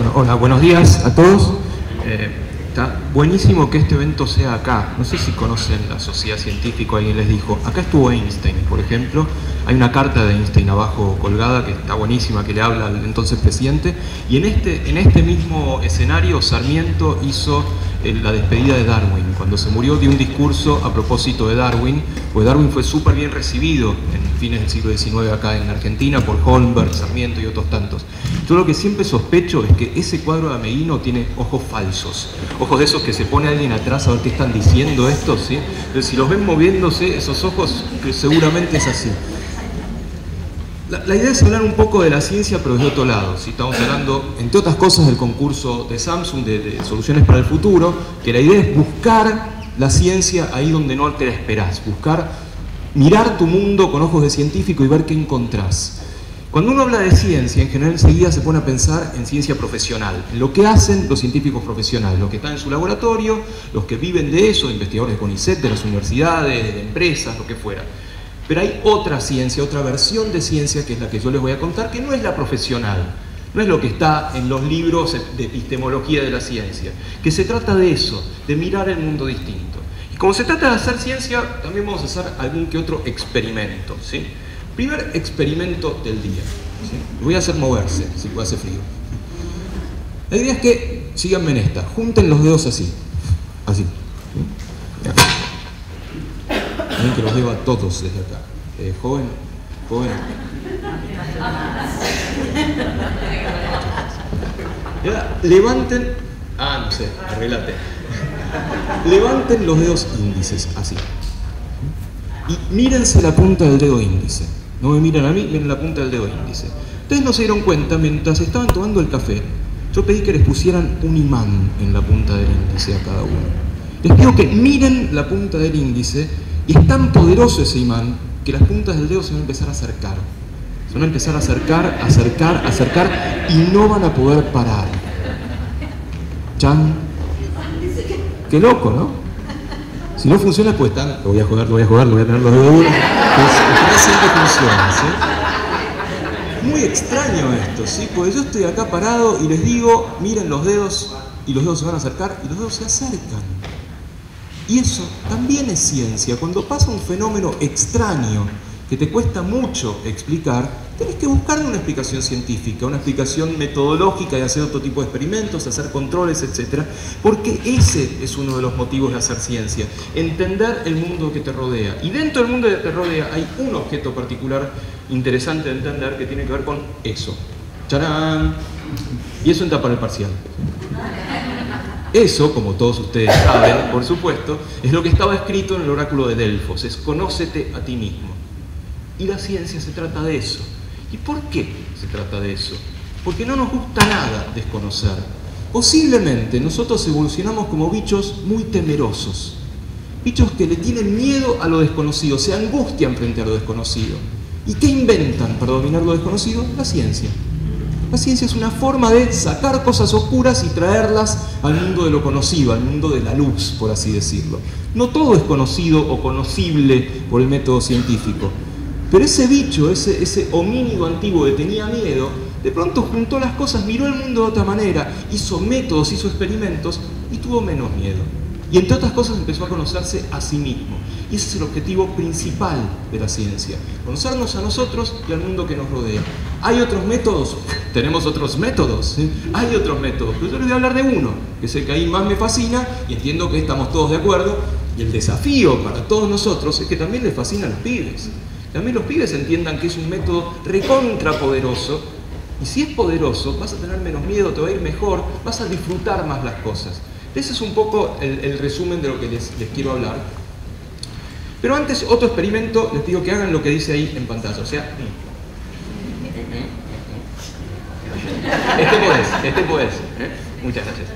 Bueno, hola, buenos días a todos. Está buenísimo que este evento sea acá. No sé si conocen la sociedad científica, alguien les dijo. Acá estuvo Einstein, por ejemplo. Hay una carta de Einstein abajo colgada que está buenísima, que le habla al entonces presidente. Y en este mismo escenario, Sarmiento hizo la despedida de Darwin. Cuando se murió, dio un discurso a propósito de Darwin, porque Darwin fue súper bien recibido en fines del siglo XIX acá en Argentina por Holmberg, Sarmiento y otros tantos. Yo lo que siempre sospecho es que ese cuadro de Ameghino tiene ojos falsos, ojos de esos que se pone alguien atrás a ver qué están diciendo estos, ¿sí? Entonces, si los ven moviéndose, esos ojos, que seguramente es así. La idea es hablar un poco de la ciencia, pero desde otro lado. ¿Sí? Estamos hablando, entre otras cosas, del concurso de Samsung de soluciones para el futuro, que la idea es buscar la ciencia ahí donde no te la esperás, mirar tu mundo con ojos de científico y ver qué encontrás. Cuando uno habla de ciencia, en general enseguida se pone a pensar en ciencia profesional, en lo que hacen los científicos profesionales, los que están en su laboratorio, los que viven de eso, investigadores de CONICET, de las universidades, de empresas, lo que fuera. Pero hay otra ciencia, otra versión de ciencia, que es la que yo les voy a contar, que no es la profesional, no es lo que está en los libros de epistemología de la ciencia, que se trata de eso, de mirar el mundo distinto. Y como se trata de hacer ciencia, también vamos a hacer algún que otro experimento, ¿sí? Primer experimento del día, ¿sí? Lo voy a hacer moverse, si puede hacer frío. La idea es que, síganme en esta, junten los dedos así, así. ¿Sí? Ven que los veo a todos desde acá. Joven. Y ahora, levanten, no sé, arreglate. Levanten los dedos índices, así. Y mírense la punta del dedo índice. No me miran a mí, miren la punta del dedo índice. Ustedes no se dieron cuenta, mientras estaban tomando el café, yo pedí que les pusieran un imán en la punta del índice a cada uno. Les pido que miren la punta del índice, y es tan poderoso ese imán que las puntas del dedo se van a empezar a acercar. Se van a empezar a acercar, y no van a poder parar. ¡Chan! ¡Qué loco!, ¿no? Si no funciona, pues lo voy a jugar, lo voy a tener los dedos duros. Pues siempre funciona, ¿sí? Muy extraño esto, ¿sí? Porque yo estoy acá parado y les digo, miren los dedos, y los dedos se van a acercar, y los dedos se acercan. Y eso también es ciencia. Cuando pasa un fenómeno extraño que te cuesta mucho explicar, tenés que buscarle una explicación científica, una explicación metodológica de hacer otro tipo de experimentos, hacer controles, etc. Porque ese es uno de los motivos de hacer ciencia, entender el mundo que te rodea. Y dentro del mundo que te rodea hay un objeto particular interesante de entender que tiene que ver con eso. ¡Charán! Y eso entra para el parcial. Eso, como todos ustedes saben, por supuesto, es lo que estaba escrito en el oráculo de Delfos, es conócete a ti mismo. Y la ciencia se trata de eso. ¿Y por qué se trata de eso? Porque no nos gusta nada desconocer. Posiblemente nosotros evolucionamos como bichos muy temerosos. Bichos que le tienen miedo a lo desconocido, se angustian frente a lo desconocido. ¿Y qué inventan para dominar lo desconocido? La ciencia. La ciencia es una forma de sacar cosas oscuras y traerlas al mundo de lo conocido, al mundo de la luz, por así decirlo. No todo es conocido o conocible por el método científico. Pero ese bicho, ese homínido antiguo que tenía miedo, de pronto juntó las cosas, miró el mundo de otra manera, hizo métodos, hizo experimentos y tuvo menos miedo. Y entre otras cosas empezó a conocerse a sí mismo. Y ese es el objetivo principal de la ciencia, conocernos a nosotros y al mundo que nos rodea. ¿Hay otros métodos? Tenemos otros métodos, ¿sí? Hay otros métodos, pero yo les voy a hablar de uno, que es el que ahí más me fascina y entiendo que estamos todos de acuerdo. Y el desafío para todos nosotros es que también les fascina a los pibes. También los pibes entiendan que es un método recontrapoderoso, y si es poderoso vas a tener menos miedo, te va a ir mejor, vas a disfrutar más las cosas. Ese es un poco el resumen de lo que les quiero hablar. Pero antes, otro experimento, les pido que hagan lo que dice ahí en pantalla, o sea... Este podés, Muchas gracias.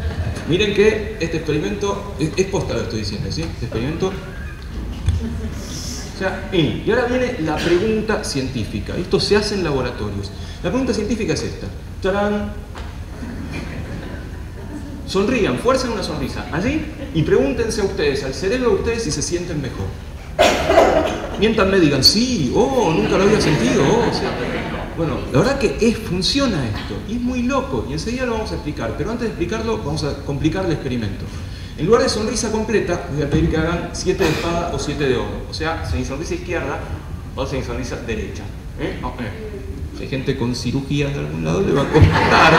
Miren que este experimento, es posta lo que estoy diciendo, ¿sí? Este experimento... O sea, y ahora viene la pregunta científica. Esto se hace en laboratorios. La pregunta científica es esta. ¡Tarán! Sonrían, fuercen una sonrisa. Allí, y pregúntense a ustedes, al cerebro de ustedes, si se sienten mejor. Miéntanme, digan, sí, nunca lo había sentido, sí. Bueno, la verdad que funciona esto, y es muy loco, y enseguida lo vamos a explicar, pero antes de explicarlo vamos a complicar el experimento. En lugar de sonrisa completa, les voy a pedir que hagan 7 de espada o 7 de oro, o sea, semisonrisa izquierda o semisonrisa derecha. Si hay gente con cirugías de algún lado le va a costar,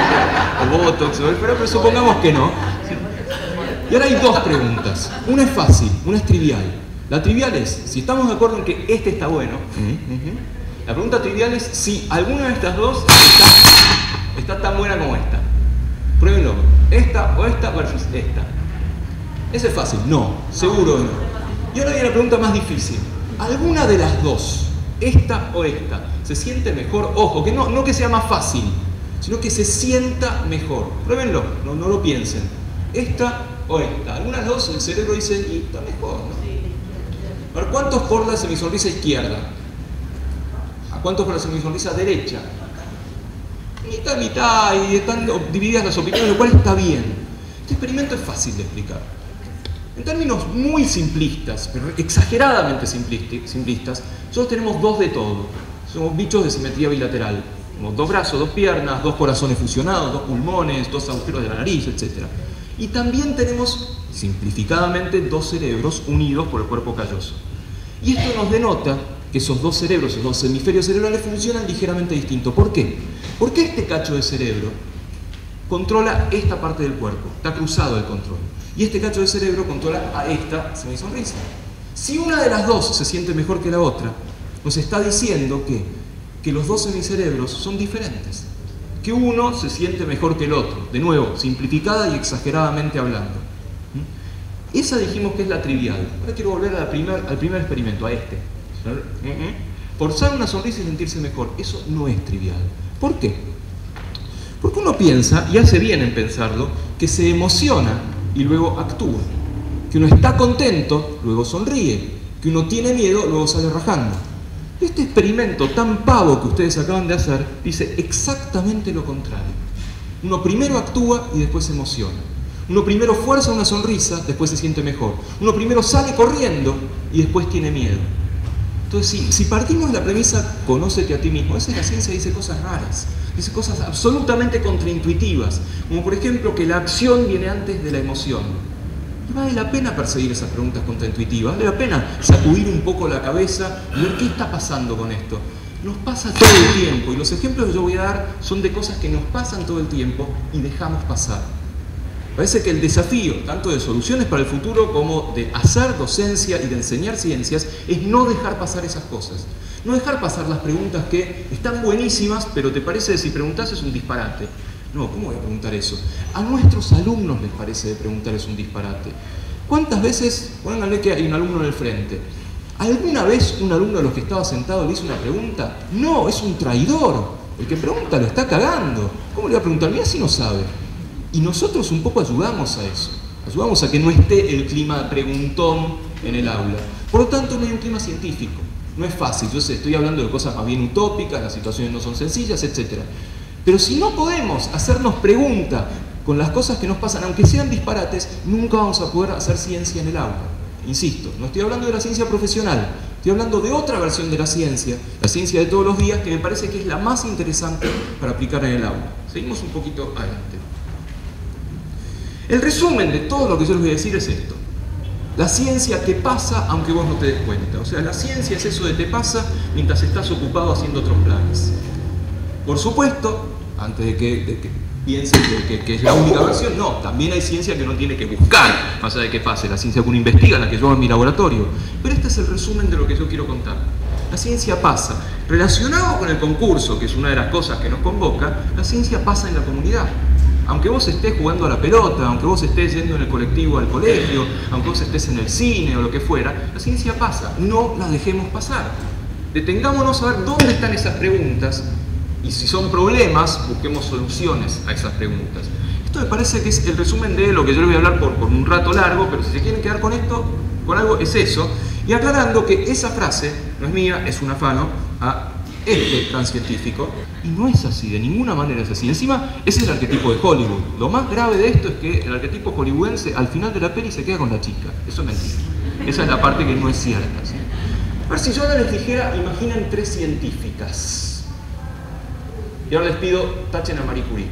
o botox, pero supongamos que no. Y ahora hay dos preguntas, una es fácil, una es trivial. La trivial es, si estamos de acuerdo en que este está bueno, la pregunta trivial es si alguna de estas dos está tan buena como esta. Pruébenlo, esta o esta versus esta. Ese es fácil, no, seguro no. Y ahora viene la pregunta más difícil. ¿Alguna de las dos, esta o esta, se siente mejor? Ojo, que no que sea más fácil, sino que se sienta mejor. Pruébenlo, no lo piensen. Esta o esta. Algunas dos el cerebro dice, y está mejor, ¿no? A ver, ¿cuántos por la semisonrisa izquierda? ¿A cuántos por la semisonrisa derecha? Mitad, mitad, y están divididas las opiniones, lo cual está bien. Este experimento es fácil de explicar. En términos muy simplistas, pero exageradamente simplistas, nosotros tenemos dos de todo. Somos bichos de simetría bilateral. Tenemos 2 brazos, 2 piernas, 2 corazones fusionados, 2 pulmones, 2 agujeros de la nariz, etc. Y también tenemos, simplificadamente, 2 cerebros unidos por el cuerpo calloso. Y esto nos denota que esos 2 cerebros, esos 2 hemisferios cerebrales funcionan ligeramente distinto. ¿Por qué? Porque este cacho de cerebro controla esta parte del cuerpo, está cruzado el control. Y este cacho de cerebro controla a esta semisonrisa. Si una de las dos se siente mejor que la otra, nos está diciendo que los 2 semicerebros son diferentes. Que uno se siente mejor que el otro. De nuevo, simplificada y exageradamente hablando. Esa dijimos que es la trivial. Ahora quiero volver al primer experimento, a este. Forzar una sonrisa y sentirse mejor. Eso no es trivial. ¿Por qué? Porque uno piensa, y hace bien en pensarlo, que se emociona y luego actúa. Que uno está contento, luego sonríe. Que uno tiene miedo, luego sale rajando. Este experimento tan pavo que ustedes acaban de hacer dice exactamente lo contrario. Uno primero actúa y después se emociona. Uno primero fuerza una sonrisa, después se siente mejor. Uno primero sale corriendo y después tiene miedo. Entonces, si partimos de la premisa, conócete a ti mismo, a veces la ciencia dice cosas raras, dice cosas absolutamente contraintuitivas, como por ejemplo que la acción viene antes de la emoción. Y vale la pena perseguir esas preguntas contraintuitivas, vale la pena sacudir un poco la cabeza y ver qué está pasando con esto. Nos pasa todo el tiempo, y los ejemplos que yo voy a dar son de cosas que nos pasan todo el tiempo y dejamos pasar. Parece que el desafío, tanto de soluciones para el futuro como de hacer docencia y de enseñar ciencias, es no dejar pasar esas cosas. No dejar pasar las preguntas que están buenísimas, pero te parece que si preguntas es un disparate. No, ¿cómo voy a preguntar eso? A nuestros alumnos les parece de preguntar es un disparate. ¿Cuántas veces, pónganle que hay un alumno en el frente, ¿alguna vez un alumno de los que estaba sentado le hizo una pregunta? No, es un traidor. El que pregunta lo está cagando. ¿Cómo le va a preguntar? Mira si no sabe. Y nosotros un poco ayudamos a eso. Ayudamos a que no esté el clima preguntón en el aula. Por lo tanto, no hay un clima científico. No es fácil. Yo sé, estoy hablando de cosas más bien utópicas, las situaciones no son sencillas, etc. Pero si no podemos hacernos preguntas con las cosas que nos pasan, aunque sean disparates, nunca vamos a poder hacer ciencia en el aula. Insisto, no estoy hablando de la ciencia profesional, estoy hablando de otra versión de la ciencia de todos los días, que me parece que es la más interesante para aplicar en el aula. Seguimos un poquito adelante. El resumen de todo lo que yo les voy a decir es esto. La ciencia te pasa aunque vos no te des cuenta. O sea, la ciencia es eso de te pasa mientras estás ocupado haciendo otros planes. Por supuesto, antes de que piensen que es la única versión, no, también hay ciencia que uno tiene que buscar, más allá de que pase, la ciencia que uno investiga, la que yo hago en mi laboratorio. Pero este es el resumen de lo que yo quiero contar. La ciencia pasa. Relacionado con el concurso, que es una de las cosas que nos convoca, la ciencia pasa en la comunidad. Aunque vos estés jugando a la pelota, aunque vos estés yendo en el colectivo al colegio, aunque vos estés en el cine o lo que fuera, la ciencia pasa. No la dejemos pasar. Detengámonos a ver dónde están esas preguntas y si son problemas, busquemos soluciones a esas preguntas. Esto me parece que es el resumen de lo que yo les voy a hablar por un rato largo, pero si se quieren quedar con esto, con algo, es eso. Y aclarando que esa frase no es mía, es un afano a este gran científico, y no es así, de ninguna manera es así. Encima, ese es el arquetipo de Hollywood. Lo más grave de esto es que el arquetipo hollywoodense al final de la peli se queda con la chica. Eso es mentira. Esa es la parte que no es cierta, ¿sí? A ver, si yo ahora les dijera, imaginen 3 científicas. Y ahora les pido, tachen a Marie Curie.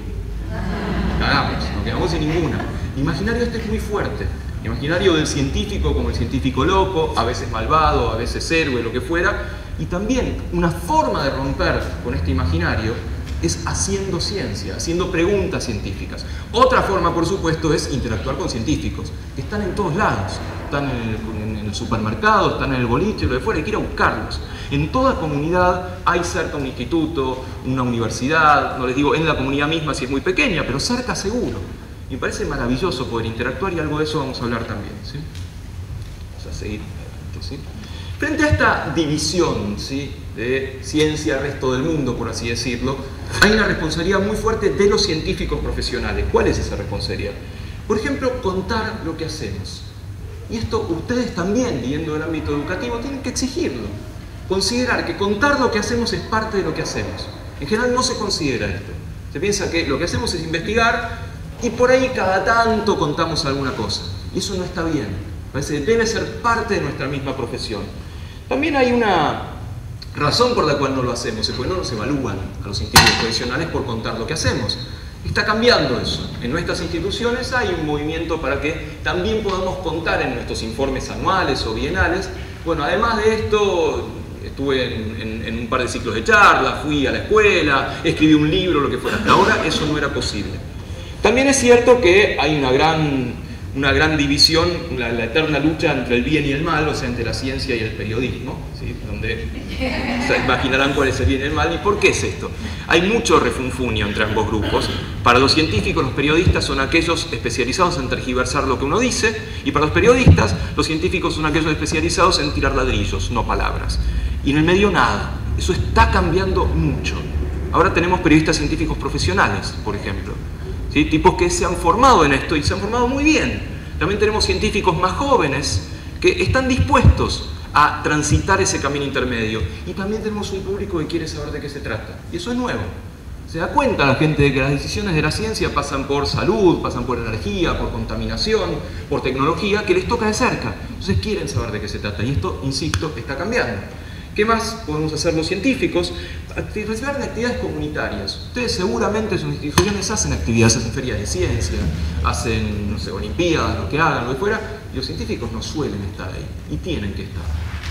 Cagamos, no quedamos sin ninguna. El imaginario este es muy fuerte. El imaginario del científico como el científico loco, a veces malvado, a veces héroe, lo que fuera. Y también una forma de romper con este imaginario es haciendo ciencia, haciendo preguntas científicas. Otra forma, por supuesto, es interactuar con científicos, que están en todos lados. Están en el supermercado, están en el boliche, lo de fuera, hay que ir a buscarlos. En toda comunidad hay cerca un instituto, una universidad, no les digo en la comunidad misma si es muy pequeña, pero cerca seguro. Me parece maravilloso poder interactuar y algo de eso vamos a hablar también, ¿sí? Vamos a seguir adelante, ¿sí? Frente a esta división, ¿sí?, de ciencia al resto del mundo, por así decirlo, hay una responsabilidad muy fuerte de los científicos profesionales. ¿Cuál es esa responsabilidad? Por ejemplo, contar lo que hacemos. Y esto ustedes también, viendo el ámbito educativo, tienen que exigirlo. Considerar que contar lo que hacemos es parte de lo que hacemos. En general no se considera esto. Se piensa que lo que hacemos es investigar y por ahí cada tanto contamos alguna cosa. Y eso no está bien. Parece que debe ser parte de nuestra misma profesión. También hay una razón por la cual no lo hacemos, es porque no nos evalúan a los científicos profesionales por contar lo que hacemos. Está cambiando eso. En nuestras instituciones hay un movimiento para que también podamos contar en nuestros informes anuales o bienales. Bueno, además de esto, estuve en un par de ciclos de charlas, fui a la escuela, escribí un libro, lo que fuera. Hasta ahora eso no era posible. También es cierto que hay una gran división, la eterna lucha entre el bien y el mal, o sea, entre la ciencia y el periodismo, ¿sí?, donde se imaginarán cuál es el bien y el mal. ¿Y por qué es esto? Hay mucho refunfuño entre ambos grupos. Para los científicos, los periodistas son aquellos especializados en tergiversar lo que uno dice, y para los periodistas, los científicos son aquellos especializados en tirar ladrillos, no palabras. Y en el medio nada. Eso está cambiando mucho. Ahora tenemos periodistas científicos profesionales, por ejemplo, ¿sí?, tipos que se han formado en esto y se han formado muy bien. También tenemos científicos más jóvenes que están dispuestos a transitar ese camino intermedio. Y también tenemos un público que quiere saber de qué se trata. Y eso es nuevo. Se da cuenta la gente de que las decisiones de la ciencia pasan por salud, pasan por energía, por contaminación, por tecnología, que les toca de cerca. Entonces quieren saber de qué se trata. Y esto, insisto, está cambiando. ¿Qué más podemos hacer los científicos? Participar en actividades comunitarias. Ustedes seguramente en sus instituciones hacen actividades, hacen ferias de ciencia, hacen, no sé, olimpiadas, lo que hagan, lo que fuera, y los científicos no suelen estar ahí, y tienen que estar.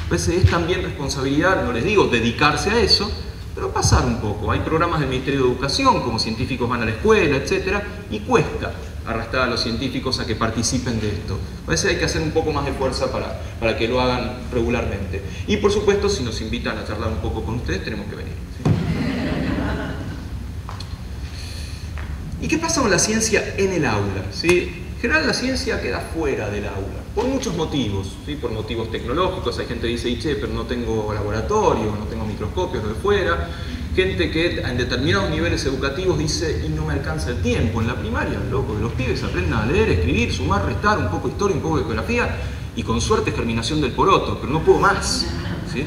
A veces es también responsabilidad, no les digo dedicarse a eso, pero pasar un poco. Hay programas del Ministerio de Educación, como científicos van a la escuela, etc., y cuesta arrastrar a los científicos a que participen de esto. A veces hay que hacer un poco más de fuerza para que lo hagan regularmente. Y por supuesto, si nos invitan a charlar un poco con ustedes, tenemos que venir, ¿sí? ¿Y qué pasa con la ciencia en el aula? ¿Sí? En general la ciencia queda fuera del aula, por muchos motivos, ¿sí? Por motivos tecnológicos. Hay gente que dice, che, pero no tengo laboratorio, no tengo microscopios, lo de fuera. Gente que en determinados niveles educativos dice, y no me alcanza el tiempo. En la primaria, loco, los pibes aprendan a leer, escribir, sumar, restar, un poco de historia, un poco de geografía, y con suerte germinación del poroto, pero no puedo más, ¿sí?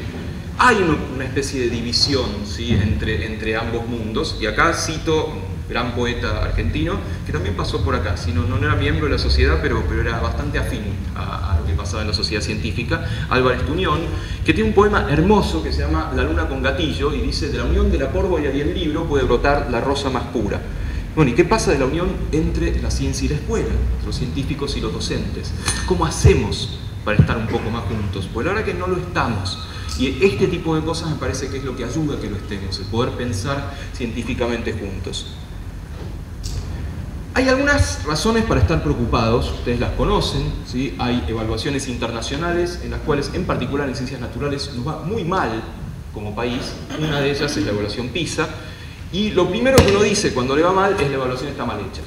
Hay una especie de división, ¿sí?, entre ambos mundos, y acá cito un gran poeta argentino que también pasó por acá, ¿sí? No era miembro de la sociedad, pero era bastante afín a lo que pasaba en la sociedad científica, Álvarez Tuñón, que tiene un poema hermoso que se llama La luna con gatillo, y dice, de la unión de la pórvora y el libro puede brotar la rosa más pura. Bueno, ¿y qué pasa de la unión entre la ciencia y la escuela, los científicos y los docentes? ¿Cómo hacemos para estar un poco más juntos? Pues la verdad que no lo estamos. Y este tipo de cosas me parece que es lo que ayuda a que lo estemos, el poder pensar científicamente juntos. Hay algunas razones para estar preocupados, ustedes las conocen, ¿sí? Hay evaluaciones internacionales en las cuales, en particular en ciencias naturales, nos va muy mal como país. Una de ellas es la evaluación PISA, y lo primero que uno dice cuando le va mal es la evaluación está mal hecha,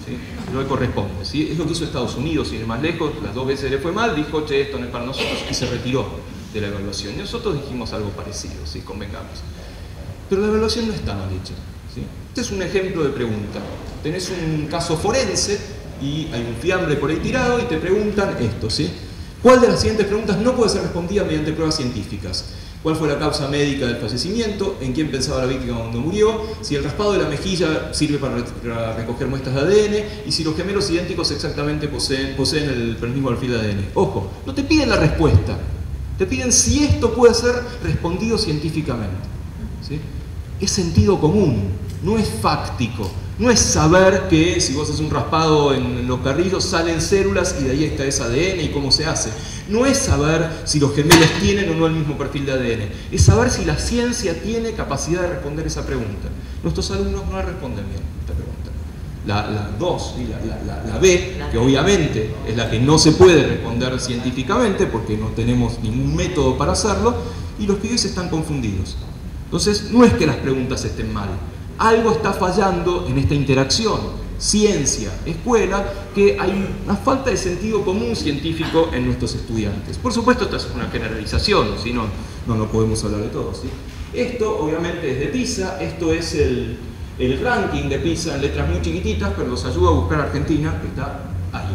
¿sí? No le corresponde, ¿sí? Es lo que hizo Estados Unidos, sin ir más lejos, las 2 veces le fue mal, dijo, che, esto no es para nosotros, y se retiró de la evaluación. Y nosotros dijimos algo parecido, ¿sí? Convengamos. Pero la evaluación no está mal hecha, ¿sí? Este es un ejemplo de pregunta. Tenés un caso forense y hay un fiambre por ahí tirado y te preguntan esto, ¿sí? ¿Cuál de las siguientes preguntas no puede ser respondida mediante pruebas científicas? ¿Cuál fue la causa médica del fallecimiento? ¿En quién pensaba la víctima cuando murió? ¿Si el raspado de la mejilla sirve para recoger muestras de ADN? ¿Y si los gemelos idénticos exactamente poseen el mismo perfil de ADN? Ojo, no te piden la respuesta, te piden si esto puede ser respondido científicamente, ¿sí? Es sentido común. no es fáctico, no es saber que si vos haces un raspado en los carrillos salen células y de ahí está ese ADN y cómo se hace. No es saber si los gemelos tienen o no el mismo perfil de ADN, es saber si la ciencia tiene capacidad de responder esa pregunta. Nuestros alumnos no responden bien esta pregunta. La 2 y la B, que obviamente es la que no se puede responder científicamente porque no tenemos ningún método para hacerlo, y los pibes están confundidos. Entonces, no es que las preguntas estén mal, algo está fallando en esta interacción ciencia, escuela, que hay una falta de sentido común científico en nuestros estudiantes. Por supuesto, esta es una generalización, si no, no podemos hablar de todo, ¿sí? Esto obviamente es de PISA, esto es el ranking de PISA en letras muy chiquititas, pero los ayuda a buscar Argentina, que está ahí,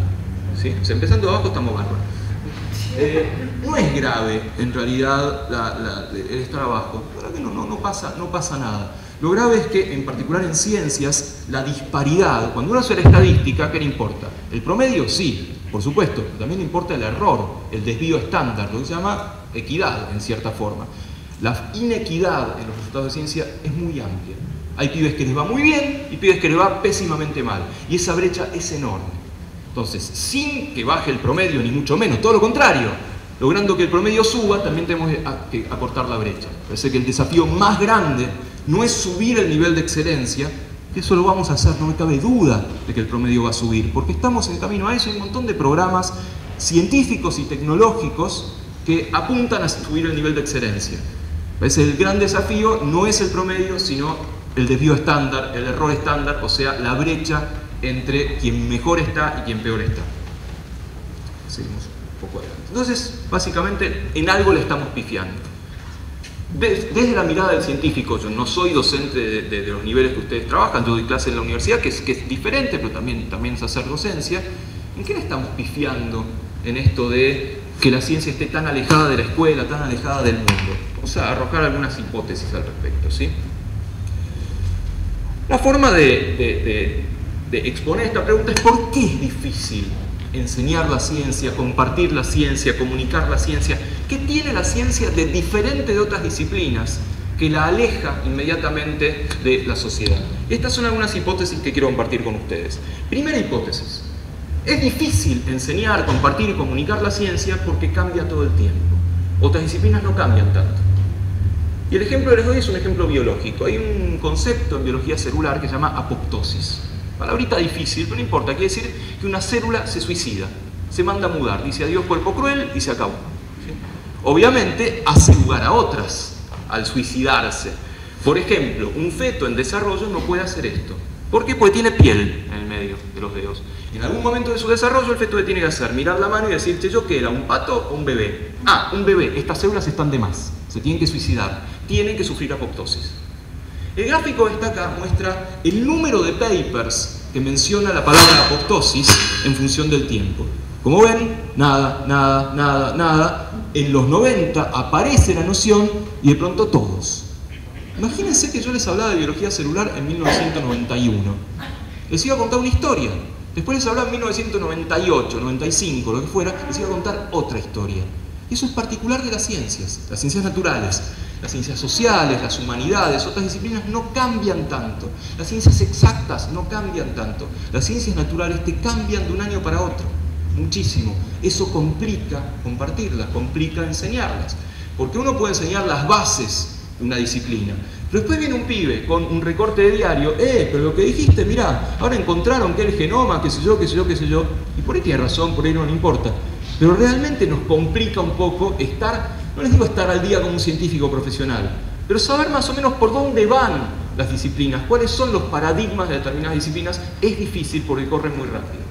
¿sí? O sea, empezando de abajo estamos bárbaros. No es grave en realidad el estar abajo, la verdad que no pasa nada. Lo grave es que, en particular en ciencias, la disparidad, cuando uno hace la estadística, ¿qué le importa? ¿El promedio? Sí, por supuesto, pero también le importa el error, el desvío estándar, lo que se llama equidad en cierta forma. La inequidad en los resultados de ciencia es muy amplia. Hay pibes que les va muy bien y pibes que les va pésimamente mal, y esa brecha es enorme. Entonces, sin que baje el promedio, ni mucho menos, todo lo contrario, logrando que el promedio suba, también tenemos que acortar la brecha. Parece que el desafío más grande no es subir el nivel de excelencia, que eso lo vamos a hacer, no me cabe duda de que el promedio va a subir, porque estamos en camino a eso. Hay un montón de programas científicos y tecnológicos que apuntan a subir el nivel de excelencia. Parece que el gran desafío no es el promedio, sino el desvío estándar, el error estándar, o sea, la brecha entre quien mejor está y quien peor está. Seguimos un poco adelante. Entonces, básicamente, en algo le estamos pifiando. Desde la mirada del científico, yo no soy docente de los niveles que ustedes trabajan, yo doy clase en la universidad, que es diferente, pero también es hacer docencia. ¿En qué le estamos pifiando en esto de que la ciencia esté tan alejada de la escuela, tan alejada del mundo? Vamos a arrojar algunas hipótesis al respecto, ¿sí? La forma de exponer esta pregunta es ¿por qué es difícil enseñar la ciencia, compartir la ciencia, comunicar la ciencia? ¿Qué tiene la ciencia de diferente de otras disciplinas que la aleja inmediatamente de la sociedad? Estas son algunas hipótesis que quiero compartir con ustedes. Primera hipótesis: es difícil enseñar, compartir y comunicar la ciencia porque cambia todo el tiempo. Otras disciplinas no cambian tanto. Y el ejemplo que les doy es un ejemplo biológico. Hay un concepto en biología celular que se llama apoptosis. Palabrita difícil, pero no importa. Quiere decir que una célula se suicida, se manda a mudar, dice adiós cuerpo cruel y se acabó, ¿sí? Obviamente hace lugar a otras al suicidarse. Por ejemplo, un feto en desarrollo no puede hacer esto. ¿Por qué? Porque tiene piel en el medio de los dedos. En algún momento de su desarrollo el feto le tiene que hacer mirar la mano y decir, ¿yo qué era? ¿Un pato o un bebé? Ah, un bebé. Estas células están de más. Se tienen que suicidar. Tienen que sufrir apoptosis. El gráfico que está acá muestra el número de papers que menciona la palabra apoptosis en función del tiempo. Como ven, nada, nada, nada, nada. En los 90 aparece la noción y de pronto todos. Imagínense que yo les hablaba de biología celular en 1991. Les iba a contar una historia. Después les hablaba en 1998, 95, lo que fuera, les iba a contar otra historia. Y eso es particular de las ciencias naturales. Las ciencias sociales, las humanidades, otras disciplinas no cambian tanto. Las ciencias exactas no cambian tanto. Las ciencias naturales te cambian de un año para otro. Muchísimo. Eso complica compartirlas, complica enseñarlas. Porque uno puede enseñar las bases de una disciplina. Pero después viene un pibe con un recorte de diario, pero lo que dijiste, mirá, ahora encontraron que el genoma, qué sé yo, qué sé yo, qué sé yo. Y por ahí tiene razón, por ahí no importa. Pero realmente nos complica un poco estar, no les digo estar al día como un científico profesional, pero saber más o menos por dónde van las disciplinas, cuáles son los paradigmas de determinadas disciplinas, es difícil porque corren muy rápido.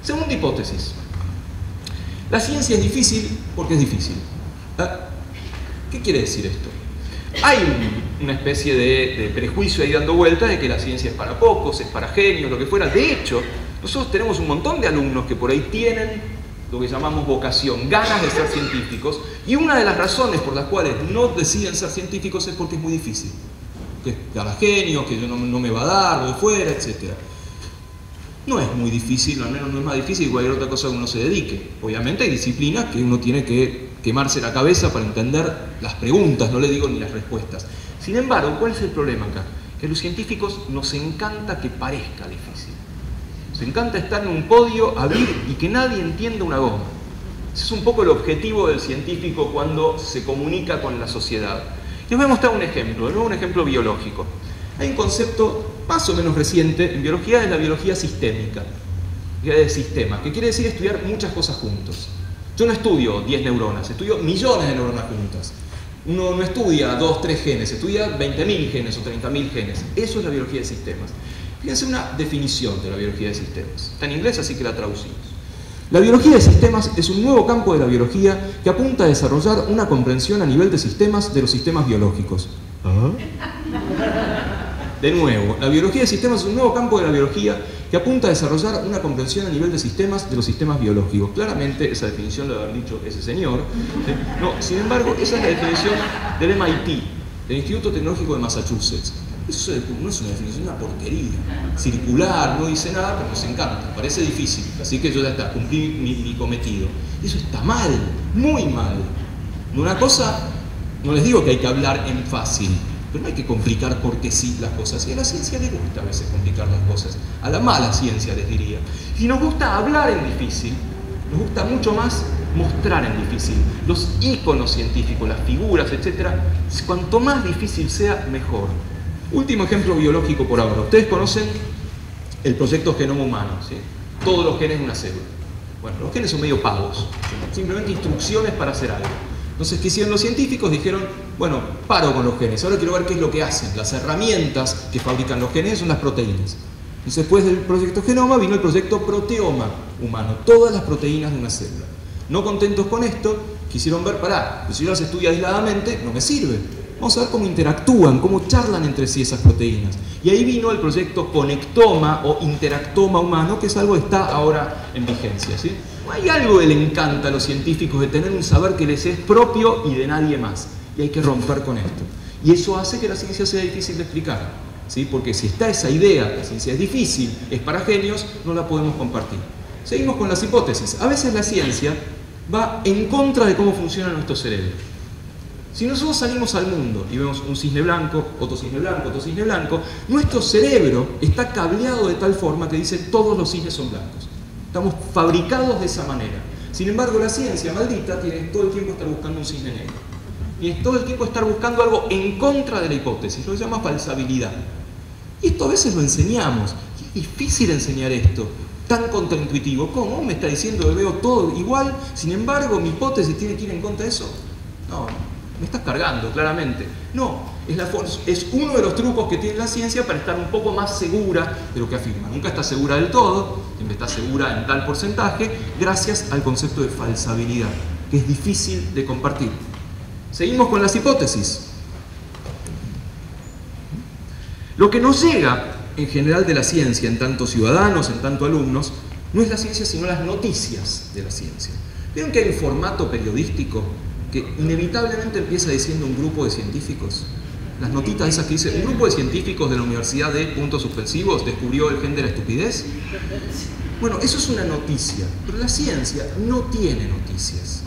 Segunda hipótesis. La ciencia es difícil porque es difícil. ¿Qué quiere decir esto? Hay una especie de prejuicio ahí dando vuelta de que la ciencia es para pocos, es para genios, lo que fuera. De hecho, nosotros tenemos un montón de alumnos que por ahí tienen lo que llamamos vocación, ganas de ser científicos, y una de las razones por las cuales no deciden ser científicos es porque es muy difícil. Que cada genio, que yo no me va a dar, lo que fuera, etc. No es muy difícil, al menos no es más difícil que cualquier otra cosa que uno se dedique. Obviamente hay disciplinas que uno tiene que quemarse la cabeza para entender las preguntas, no le digo ni las respuestas. Sin embargo, ¿cuál es el problema acá? que a los científicos nos encanta que parezca difícil. Nos encanta estar en un podio, abrir y que nadie entienda una goma. Ese es un poco el objetivo del científico cuando se comunica con la sociedad. Les voy a mostrar un ejemplo, de nuevo un ejemplo biológico. Hay un concepto más o menos reciente en biología, es la biología sistémica, de sistemas, que quiere decir estudiar muchas cosas juntos. Yo no estudio 10 neuronas, estudio millones de neuronas juntas. Uno no estudia 2, 3 genes, estudia 20.000 genes o 30.000 genes. Eso es la biología de sistemas. Fíjense una definición de la biología de sistemas. Está en inglés, así que la traducimos. La biología de sistemas es un nuevo campo de la biología que apunta a desarrollar una comprensión a nivel de sistemas de los sistemas biológicos. De nuevo, la biología de sistemas es un nuevo campo de la biología que apunta a desarrollar una comprensión a nivel de los sistemas biológicos. Claramente esa definición lo haber dicho ese señor. No, sin embargo, esa es la definición del MIT, del Instituto Tecnológico de Massachusetts. Eso no es una definición, es una porquería. Circular, no dice nada, pero nos encanta, parece difícil. Así que yo ya está, cumplí mi cometido. Eso está mal, muy mal. Una cosa, no les digo que hay que hablar en fácil, pero no hay que complicar porque sí las cosas. Y a la ciencia le gusta a veces complicar las cosas. A la mala ciencia les diría. Y nos gusta hablar en difícil, nos gusta mucho más mostrar en difícil. Los íconos científicos, las figuras, etc. Cuanto más difícil sea, mejor. Último ejemplo biológico por ahora. Ustedes conocen el proyecto Genoma Humano, ¿sí? Todos los genes de una célula. Bueno, los genes son medio pagos, simplemente instrucciones para hacer algo. Entonces, ¿qué hicieron los científicos? Dijeron, bueno, paro con los genes, ahora quiero ver qué es lo que hacen. Las herramientas que fabrican los genes son las proteínas. Entonces, después del proyecto Genoma vino el proyecto Proteoma Humano, todas las proteínas de una célula. No contentos con esto, quisieron ver, pará, si yo las estudio aisladamente, no me sirve. Vamos a ver cómo interactúan, cómo charlan entre sí esas proteínas. Y ahí vino el proyecto Conectoma o Interactoma Humano, que es algo que está ahora en vigencia, ¿sí? Hay algo que le encanta a los científicos de tener un saber que les es propio y de nadie más. Y hay que romper con esto. Y eso hace que la ciencia sea difícil de explicar, ¿sí? Porque si está esa idea, que la ciencia es difícil, es para genios, no la podemos compartir. Seguimos con las hipótesis. A veces la ciencia va en contra de cómo funciona nuestro cerebro. Si nosotros salimos al mundo y vemos un cisne blanco, otro cisne blanco, otro cisne blanco, nuestro cerebro está cableado de tal forma que dice todos los cisnes son blancos. Estamos fabricados de esa manera. Sin embargo, la ciencia maldita tiene todo el tiempo estar buscando un cisne negro. Y es todo el tiempo estar buscando algo en contra de la hipótesis, lo que se llama falsabilidad. Y esto a veces lo enseñamos. Y es difícil enseñar esto, tan contraintuitivo. ¿Cómo? ¿Me está diciendo que veo todo igual? Sin embargo, mi hipótesis tiene que ir en contra de eso. No, me estás cargando, claramente. No, es uno de los trucos que tiene la ciencia para estar un poco más segura de lo que afirma. Nunca está segura del todo, siempre está segura en tal porcentaje, gracias al concepto de falsabilidad, que es difícil de compartir. Seguimos con las hipótesis. Lo que nos llega, en general, de la ciencia, en tanto ciudadanos, en tanto alumnos, no es la ciencia, sino las noticias de la ciencia. ¿Vieron que hay un formato periodístico que inevitablemente empieza diciendo un grupo de científicos? Las notitas esas que dice, un grupo de científicos de la Universidad de puntos suspensivos descubrió el gen de la estupidez. Bueno, eso es una noticia, pero la ciencia no tiene noticias,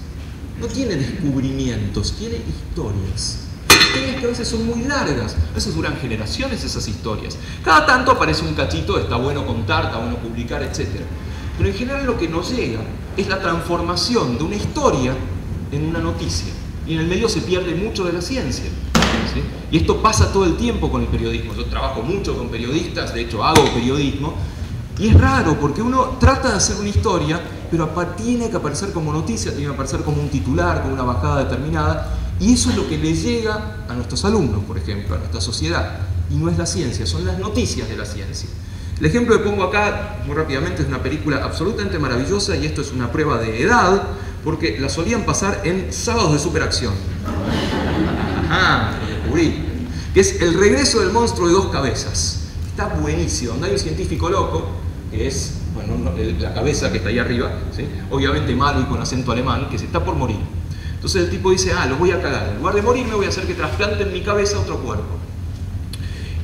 no tiene descubrimientos, tiene historias. Historias que a veces son muy largas, a veces duran generaciones esas historias. Cada tanto aparece un cachito, está bueno contar, está bueno publicar, etc. Pero en general lo que nos llega es la transformación de una historia en una noticia. Y en el medio se pierde mucho de la ciencia, ¿sí? Y esto pasa todo el tiempo con el periodismo. Yo trabajo mucho con periodistas, de hecho hago periodismo, y es raro porque uno trata de hacer una historia, pero tiene que aparecer como noticia, tiene que aparecer como un titular, como una bajada determinada, y eso es lo que le llega a nuestros alumnos, por ejemplo, a nuestra sociedad. Y no es la ciencia, son las noticias de la ciencia. El ejemplo que pongo acá, muy rápidamente, es una película absolutamente maravillosa, y esto es una prueba de edad, porque la solían pasar en sábados de superacción. Ajá, lo descubrí. Que es El regreso del monstruo de dos cabezas. Está buenísimo, donde hay un científico loco, que es, bueno, la cabeza que está ahí arriba, ¿sí? Obviamente malo y con acento alemán, que se está por morir. Entonces el tipo dice, los voy a cagar. En lugar de morirme voy a hacer que trasplanten mi cabeza a otro cuerpo.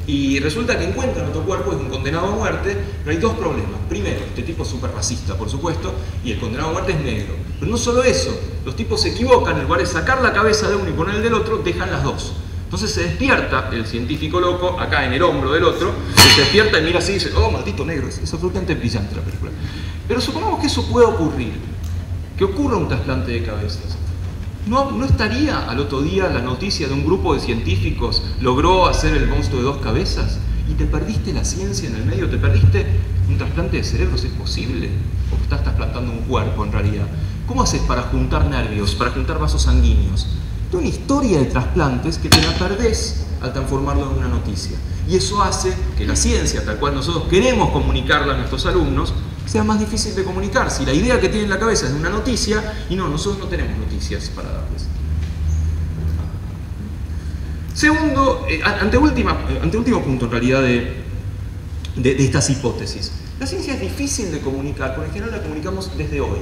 Y resulta que encuentran otro cuerpo, es un condenado a muerte, pero hay dos problemas. Primero, este tipo es súper racista, por supuesto, y el condenado a muerte es negro. Pero no solo eso, los tipos se equivocan, en lugar de sacar la cabeza de uno y poner el del otro, dejan las dos. Entonces se despierta el científico loco, acá en el hombro del otro, se despierta y mira así y dice, oh, maldito negro, es absolutamente brillante la película. Pero supongamos que eso pueda ocurrir, que ocurra un trasplante de cabezas. ¿No estaría al otro día la noticia de un grupo de científicos logró hacer el monstruo de 2 cabezas? Y te perdiste la ciencia en el medio, te perdiste un trasplante de cerebros, ¿es posible? ¿O estás trasplantando un cuerpo en realidad? ¿Cómo haces para juntar nervios, para juntar vasos sanguíneos? Es una historia de trasplantes que te la perdés al transformarlo en una noticia. Y eso hace que la ciencia, tal cual nosotros queremos comunicarla a nuestros alumnos, sea más difícil de comunicar. Si la idea que tiene en la cabeza es de una noticia, y no, nosotros no tenemos noticias para darles. Segundo, anteúltimo punto en realidad de estas hipótesis. La ciencia es difícil de comunicar, porque en general la comunicamos desde hoy,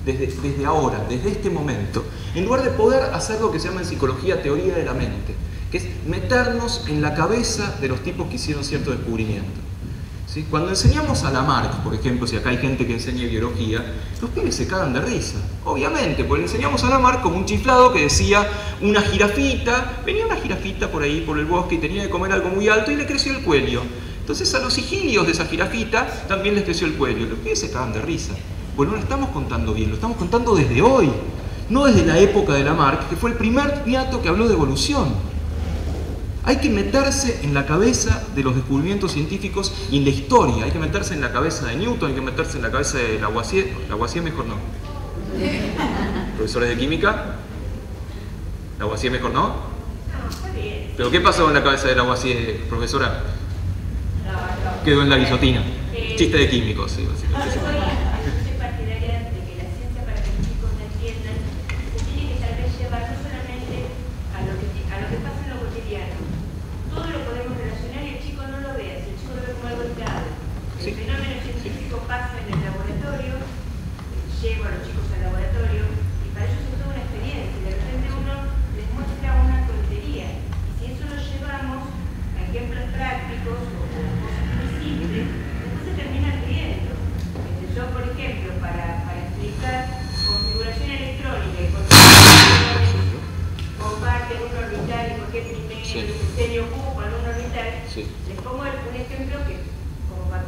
desde ahora, desde este momento, en lugar de poder hacer lo que se llama en psicología teoría de la mente, que es meternos en la cabeza de los tipos que hicieron cierto descubrimiento. ¿Sí? Cuando enseñamos a Lamarck, por ejemplo, si acá hay gente que enseña biología, los pibes se cagan de risa. Obviamente, porque le enseñamos a Lamarck como un chiflado que decía una jirafita, venía una jirafita por ahí, por el bosque, y tenía que comer algo muy alto y le creció el cuello. Entonces a los sigilios de esa jirafita también les creció el cuello. Los pibes se cagan de risa. Pues no lo estamos contando bien, lo estamos contando desde hoy. No desde la época de Lamarck, que fue el primer niato que habló de evolución. Hay que meterse en la cabeza de los descubrimientos científicos y en la historia. Hay que meterse en la cabeza de Newton, hay que meterse en la cabeza de Lavoisier. Lavoisier mejor no. ¿Profesores de química? ¿Lavoisier mejor no? ¿Pero qué pasó en la cabeza de Lavoisier, profesora? Quedó en la guillotina. Chiste de químicos, sí, básicamente. Llevo a los chicos al laboratorio y para ellos es toda una experiencia y de repente uno les muestra una tontería y si eso lo llevamos a ejemplos prácticos o cosas muy simples, después se terminan riendo. Yo, por ejemplo, para explicar configuración electrónica y por qué comparte un orbital y por qué primero se ocupa en un orbital, les pongo un ejemplo que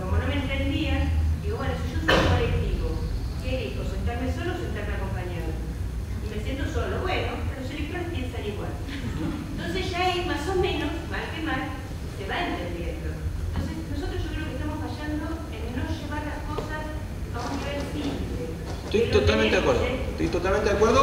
como no me entendían, digo, bueno, si yo soy un colectivo, ¿qué elijo? ¿Sentarme solo o sentarme acompañado? Y me siento solo. Bueno, los electrones piensan igual. Entonces ya ahí más o menos, mal que mal, se va entendiendo. Entonces nosotros yo creo que estamos fallando en no llevar las cosas a un nivel simple. Estoy totalmente de acuerdo. Estoy totalmente de acuerdo,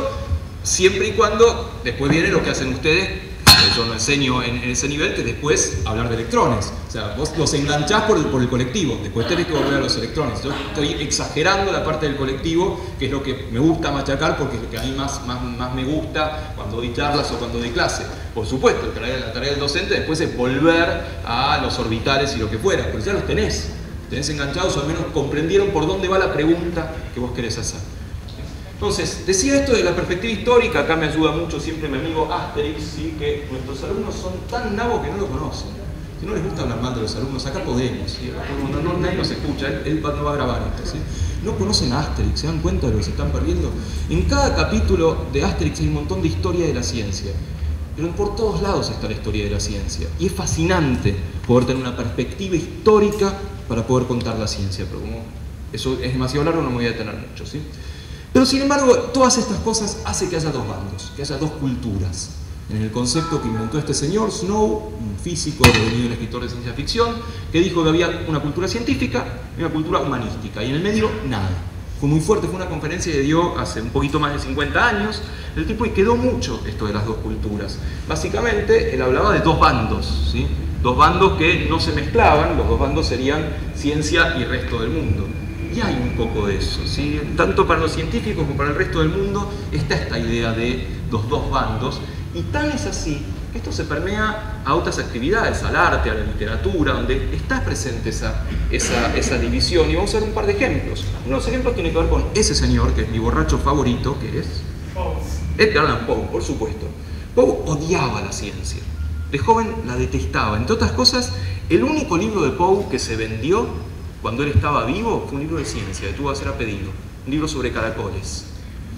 siempre y cuando después viene lo que hacen ustedes. Yo no enseño en ese nivel, que después hablar de electrones. O sea, vos los enganchás por el colectivo, después tenés que volver a los electrones. Yo estoy exagerando la parte del colectivo, que es lo que me gusta machacar, porque es lo que a mí más me gusta cuando doy charlas o cuando doy clase. Por supuesto, la tarea del docente después es volver a los orbitales y lo que fuera, pero ya los tenés enganchados, o al menos comprendieron por dónde va la pregunta que vos querés hacer. Entonces, decía esto de la perspectiva histórica, acá me ayuda mucho siempre mi amigo Asterix, ¿sí? Que nuestros alumnos son tan nabos que no lo conocen. Si no les gusta hablar mal de los alumnos, acá podemos, ¿sí? Nadie nos escucha, él no va a grabar esto, ¿sí? No conocen a Asterix, ¿se dan cuenta de lo que se están perdiendo? En cada capítulo de Asterix hay un montón de historia de la ciencia, pero por todos lados está la historia de la ciencia. Y es fascinante poder tener una perspectiva histórica para poder contar la ciencia, pero como eso es demasiado largo no me voy a detener mucho, ¿sí? Pero sin embargo, todas estas cosas hacen que haya dos bandos, que haya dos culturas. En el concepto que inventó este señor, Snow, un físico devenido un escritor de ciencia ficción, que dijo que había una cultura científica y una cultura humanística, y en el medio, nada. Fue muy fuerte, fue una conferencia que dio hace un poquito más de 50 años, el tipo, y quedó mucho esto de las dos culturas. Básicamente, él hablaba de dos bandos, ¿sí? Dos bandos que no se mezclaban, los dos bandos serían ciencia y resto del mundo. Y hay un poco de eso, ¿sí? Tanto para los científicos como para el resto del mundo está esta idea de los dos bandos, y tan es así que esto se permea a otras actividades, al arte, a la literatura, donde está presente esa división, y vamos a ver un par de ejemplos. Uno de los ejemplos tiene que ver con ese señor, que es mi borracho favorito, que es Edgar Allan Poe, por supuesto. Poe odiaba la ciencia, de joven la detestaba. Entre otras cosas, el único libro de Poe que se vendió cuando él estaba vivo fue un libro de ciencia, que tuvo que ser a pedido, un libro sobre caracoles.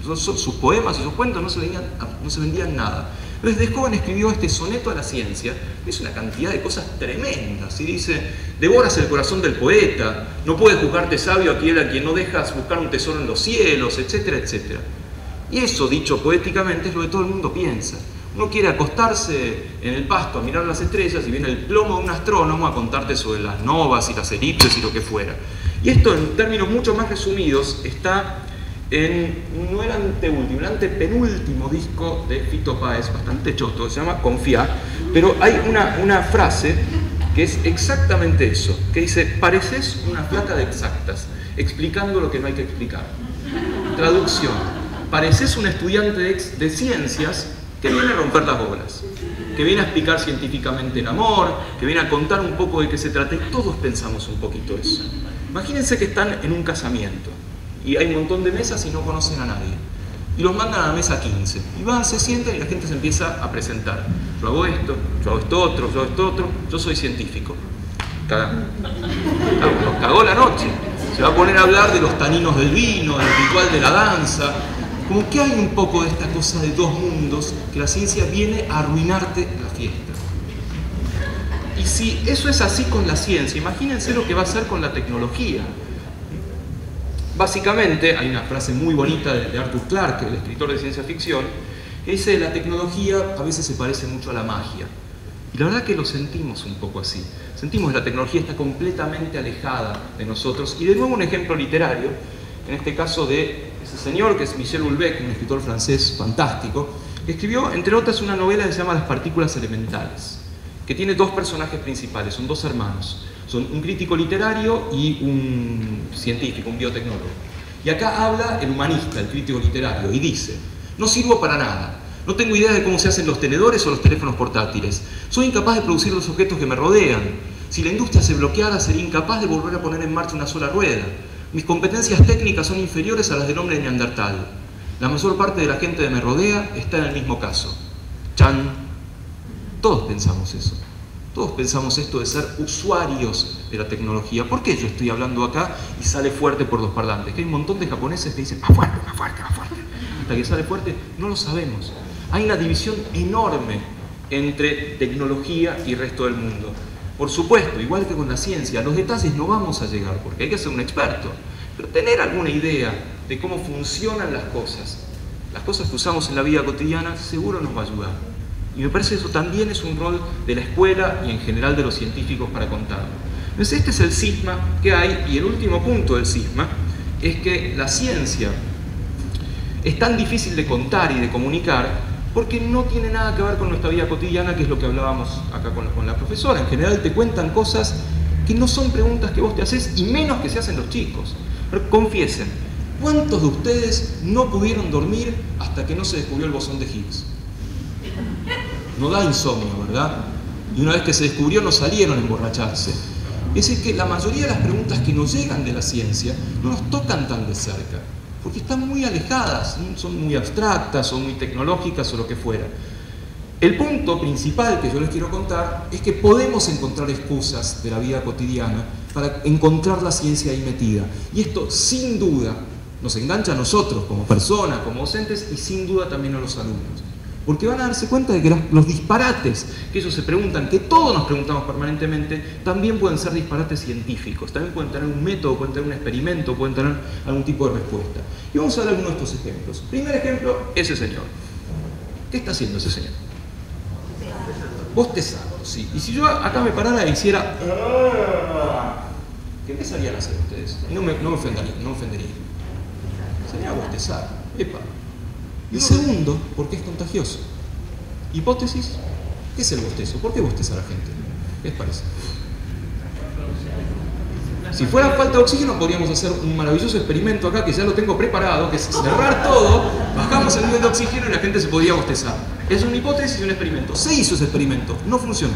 Sus poemas y sus cuentos no se vendían nada. Entonces de joven escribió este soneto a la ciencia, que es una cantidad de cosas tremendas, y dice: devoras el corazón del poeta, no puedes juzgarte sabio aquel a quien no dejas buscar un tesoro en los cielos, etcétera, etcétera. Y eso, dicho poéticamente, es lo que todo el mundo piensa. Uno quiere acostarse en el pasto a mirar las estrellas y viene el plomo de un astrónomo a contarte sobre las novas y las elipses y lo que fuera. Y esto, en términos mucho más resumidos, está no el anteúltimo, el antepenúltimo disco de Fito Páez, bastante choto, se llama Confiá, pero hay una frase que es exactamente eso, que dice: pareces una flaca de exactas, explicando lo que no hay que explicar. Traducción: pareces un estudiante de ciencias que viene a romper las bolas, que viene a explicar científicamente el amor, que viene a contar un poco de qué se trata, y todos pensamos un poquito eso. Imagínense que están en un casamiento, y hay un montón de mesas y no conocen a nadie. Y los mandan a la mesa 15. Y van, se sientan y la gente se empieza a presentar. Yo hago esto, yo hago esto otro, yo hago esto otro, yo soy científico. Nos cagó la noche. Se va a poner a hablar de los taninos del vino, del ritual de la danza. Como que hay un poco de esta cosa de dos mundos, que la ciencia viene a arruinarte la fiesta. Y si eso es así con la ciencia, imagínense lo que va a hacer con la tecnología. Básicamente, hay una frase muy bonita de Arthur Clarke, el escritor de ciencia ficción, que dice: la tecnología a veces se parece mucho a la magia. Y la verdad que lo sentimos un poco así. Sentimos que la tecnología está completamente alejada de nosotros. Y de nuevo un ejemplo literario, en este caso de ese señor que es Michel Houellebecq, un escritor francés fantástico, que escribió, entre otras, una novela que se llama Las partículas elementales, que tiene dos personajes principales, son dos hermanos. Son un crítico literario y un científico, un biotecnólogo. Y acá habla el humanista, el crítico literario, y dice: no sirvo para nada, no tengo idea de cómo se hacen los tenedores o los teléfonos portátiles, soy incapaz de producir los objetos que me rodean, si la industria se bloqueara sería incapaz de volver a poner en marcha una sola rueda, mis competencias técnicas son inferiores a las del hombre de Neandertal, la mayor parte de la gente que me rodea está en el mismo caso. ¡Chan! Todos pensamos eso. Todos pensamos esto de ser usuarios de la tecnología. ¿Por qué yo estoy hablando acá y sale fuerte por los parlantes? Que hay un montón de japoneses que dicen: más fuerte, más fuerte, más fuerte. Hasta que sale fuerte, no lo sabemos. Hay una división enorme entre tecnología y resto del mundo. Por supuesto, igual que con la ciencia, a los detalles no vamos a llegar porque hay que ser un experto. Pero tener alguna idea de cómo funcionan las cosas que usamos en la vida cotidiana, seguro nos va a ayudar. Y me parece que eso también es un rol de la escuela y en general de los científicos para contarlo. Entonces este es el cisma que hay, y el último punto del cisma es que la ciencia es tan difícil de contar y de comunicar porque no tiene nada que ver con nuestra vida cotidiana, que es lo que hablábamos acá con la profesora. En general te cuentan cosas que no son preguntas que vos te haces, y menos que se hacen los chicos. Pero confiesen, ¿cuántos de ustedes no pudieron dormir hasta que no se descubrió el bosón de Higgs? No da insomnio, ¿verdad? Y una vez que se descubrió no salieron a emborracharse. Es decir, que la mayoría de las preguntas que nos llegan de la ciencia no nos tocan tan de cerca, porque están muy alejadas, son muy abstractas, son muy tecnológicas o lo que fuera. El punto principal que yo les quiero contar es que podemos encontrar excusas de la vida cotidiana para encontrar la ciencia ahí metida. Y esto, sin duda, nos engancha a nosotros como personas, como docentes, y sin duda también a los alumnos. Porque van a darse cuenta de que los disparates que ellos se preguntan, que todos nos preguntamos permanentemente, también pueden ser disparates científicos, también pueden tener un método, pueden tener un experimento, pueden tener algún tipo de respuesta. Y vamos a ver algunos de estos ejemplos. Primer ejemplo, ese señor. ¿Qué está haciendo ese señor? Bostezando, sí. Y si yo acá me parara e hiciera... ¿qué empezarían a hacer ustedes? No me ofendería. Sería bostezar. Epa. Y segundo, porque es contagioso. Hipótesis, ¿qué es el bostezo? ¿Por qué bosteza la gente? ¿Qué les parece? Si fuera falta de oxígeno, podríamos hacer un maravilloso experimento acá, que ya lo tengo preparado, que es cerrar todo, bajamos el nivel de oxígeno y la gente se podría bostezar. Es una hipótesis y un experimento. Se hizo ese experimento, no funcionó.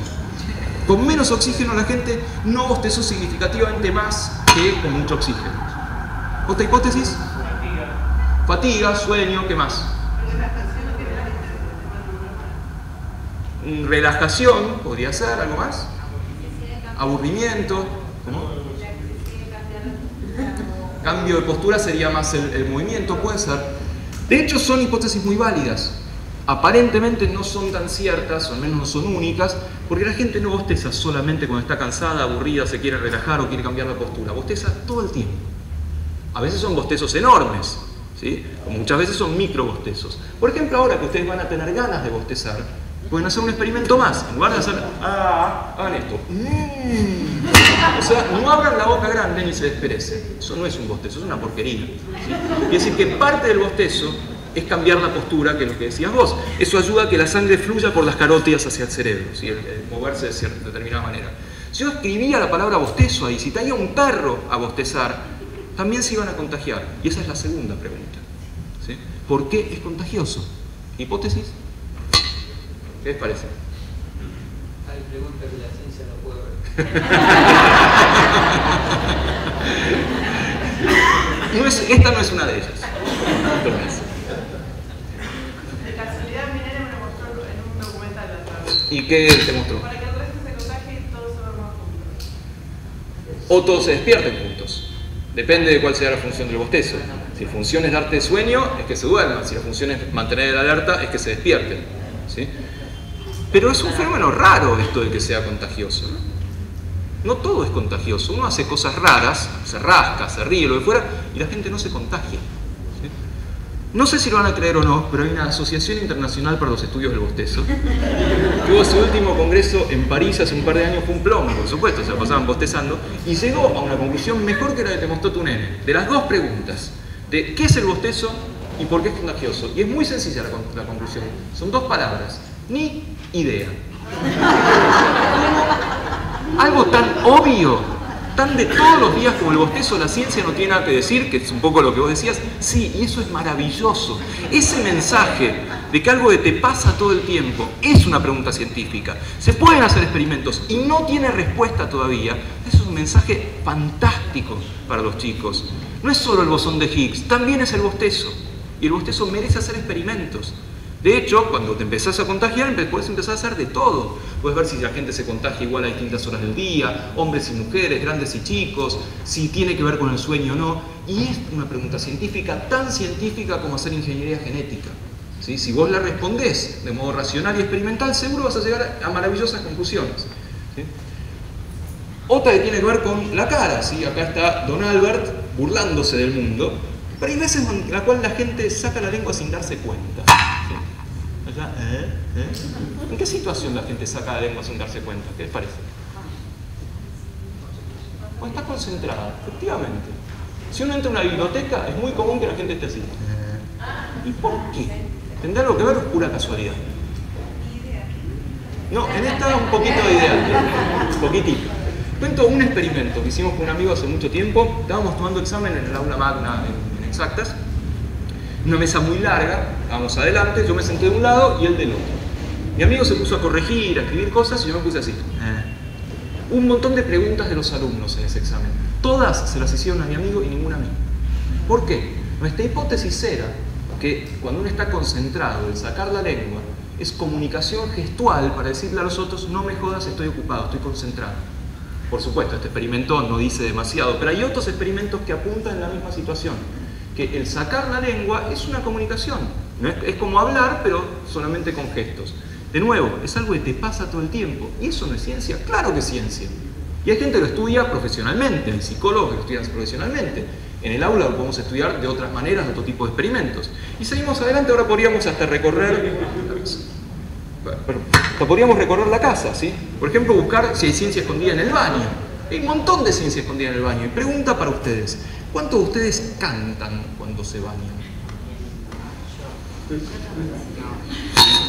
Con menos oxígeno la gente no bostezó significativamente más que con mucho oxígeno. ¿Otra hipótesis? Fatiga, sueño, ¿qué más? Relajación, podría ser, algo más. Aburrimiento, ¿cómo? Cambio de postura sería más el movimiento, puede ser. De hecho, son hipótesis muy válidas. aparentemente no son tan ciertas, o al menos no son únicas, porque la gente no bosteza solamente cuando está cansada, aburrida, se quiere relajar o quiere cambiar la postura. Bosteza todo el tiempo. A veces son bostezos enormes, ¿sí? Como muchas veces son micro bostezos. Por ejemplo, ahora que ustedes van a tener ganas de bostezar, pueden hacer un experimento más. En lugar de hacer hagan esto. O sea, no abran la boca grande ni se desperecen. Eso no es un bostezo, es una porquería, ¿sí? Quiere decir que parte del bostezo es cambiar la postura, que es lo que decías vos. Eso ayuda a que la sangre fluya por las carótidas hacia el cerebro, ¿sí? el moverse de determinada manera. Si yo escribía la palabra bostezo ahí, si traía un perro a bostezar, también se iban a contagiar. Y esa es la segunda pregunta, ¿sí? ¿Por qué es contagioso? ¿Hipótesis? ¿Qué les parece? Hay preguntas que la ciencia no puede ver. Esta no es una de ellas. De casualidad, Minera me lo mostró en un documental la otra vez. ¿Y qué te mostró? Para que el resto se contagie y todos se duerman juntos. O todos se despierten juntos. Depende de cuál sea la función del bostezo. Si la función es darte sueño, es que se duerman. Si la función es mantener el alerta, es que se despierten, ¿sí? Pero es un fenómeno raro esto de que sea contagioso, ¿no? No todo es contagioso. Uno hace cosas raras, se rasca, se ríe, lo que fuera, y la gente no se contagia, ¿sí? No sé si lo van a creer o no, pero hay una Asociación Internacional para los Estudios del Bostezo. Tuvo su último congreso en París hace un par de años, fue un plomo, por supuesto, se la pasaban bostezando, y llegó a una conclusión mejor que la que te mostró tu nene, de las dos preguntas, de qué es el bostezo y por qué es contagioso. Y es muy sencilla la conclusión, son dos palabras, ni idea. Algo tan obvio, tan de todos los días como el bostezo, la ciencia no tiene nada que decir, que es un poco lo que vos decías. Sí, y eso es maravilloso. Ese mensaje de que algo que te pasa todo el tiempo es una pregunta científica. Se pueden hacer experimentos y no tiene respuesta todavía. Eso es un mensaje fantástico para los chicos. No es solo el bosón de Higgs, también es el bostezo. Y el bostezo merece hacer experimentos. De hecho, cuando te empezás a contagiar, puedes empezar a hacer de todo. Puedes ver si la gente se contagia igual a distintas horas del día, hombres y mujeres, grandes y chicos, si tiene que ver con el sueño o no. Y es una pregunta científica, tan científica como hacer ingeniería genética, ¿sí? Si vos la respondés de modo racional y experimental, seguro vas a llegar a maravillosas conclusiones, ¿sí? Otra que tiene que ver con la cara, ¿sí? Acá está Don Albert burlándose del mundo, pero hay veces en la cual la gente saca la lengua sin darse cuenta. ¿En qué situación la gente saca la lengua sin darse cuenta? ¿Qué les parece? Cuando está concentrada, efectivamente. Si uno entra a una biblioteca, es muy común que la gente esté así. ¿Y por qué? ¿Tendrá algo que ver o es pura casualidad? No, en esta un poquito de idea, un poquitito. Cuento un experimento que hicimos con un amigo hace mucho tiempo. Estábamos tomando examen en el aula magna en exactas. Una mesa muy larga, vamos adelante, yo me senté de un lado y él del otro. Mi amigo se puso a corregir, a escribir cosas y yo me puse así. Un montón de preguntas de los alumnos en ese examen. Todas se las hicieron a mi amigo y ninguna a mí. ¿Por qué? Nuestra hipótesis era que cuando uno está concentrado, el sacar la lengua es comunicación gestual para decirle a los otros: no me jodas, estoy ocupado, estoy concentrado. Por supuesto, este experimento no dice demasiado, pero hay otros experimentos que apuntan en la misma situación. Que el sacar la lengua es una comunicación, ¿no? Es como hablar, pero solamente con gestos. De nuevo, es algo que te pasa todo el tiempo. ¿Y eso no es ciencia? Claro que es ciencia. Y hay gente que lo estudia profesionalmente, hay psicólogos que lo estudian profesionalmente. En el aula lo podemos estudiar de otras maneras, de otro tipo de experimentos. Y seguimos adelante, ahora podríamos hasta recorrer la casa, ¿sí? Por ejemplo, buscar si hay ciencia escondida en el baño. Hay un montón de ciencia escondida en el baño. Y pregunta para ustedes: ¿cuántos de ustedes cantan cuando se bañan?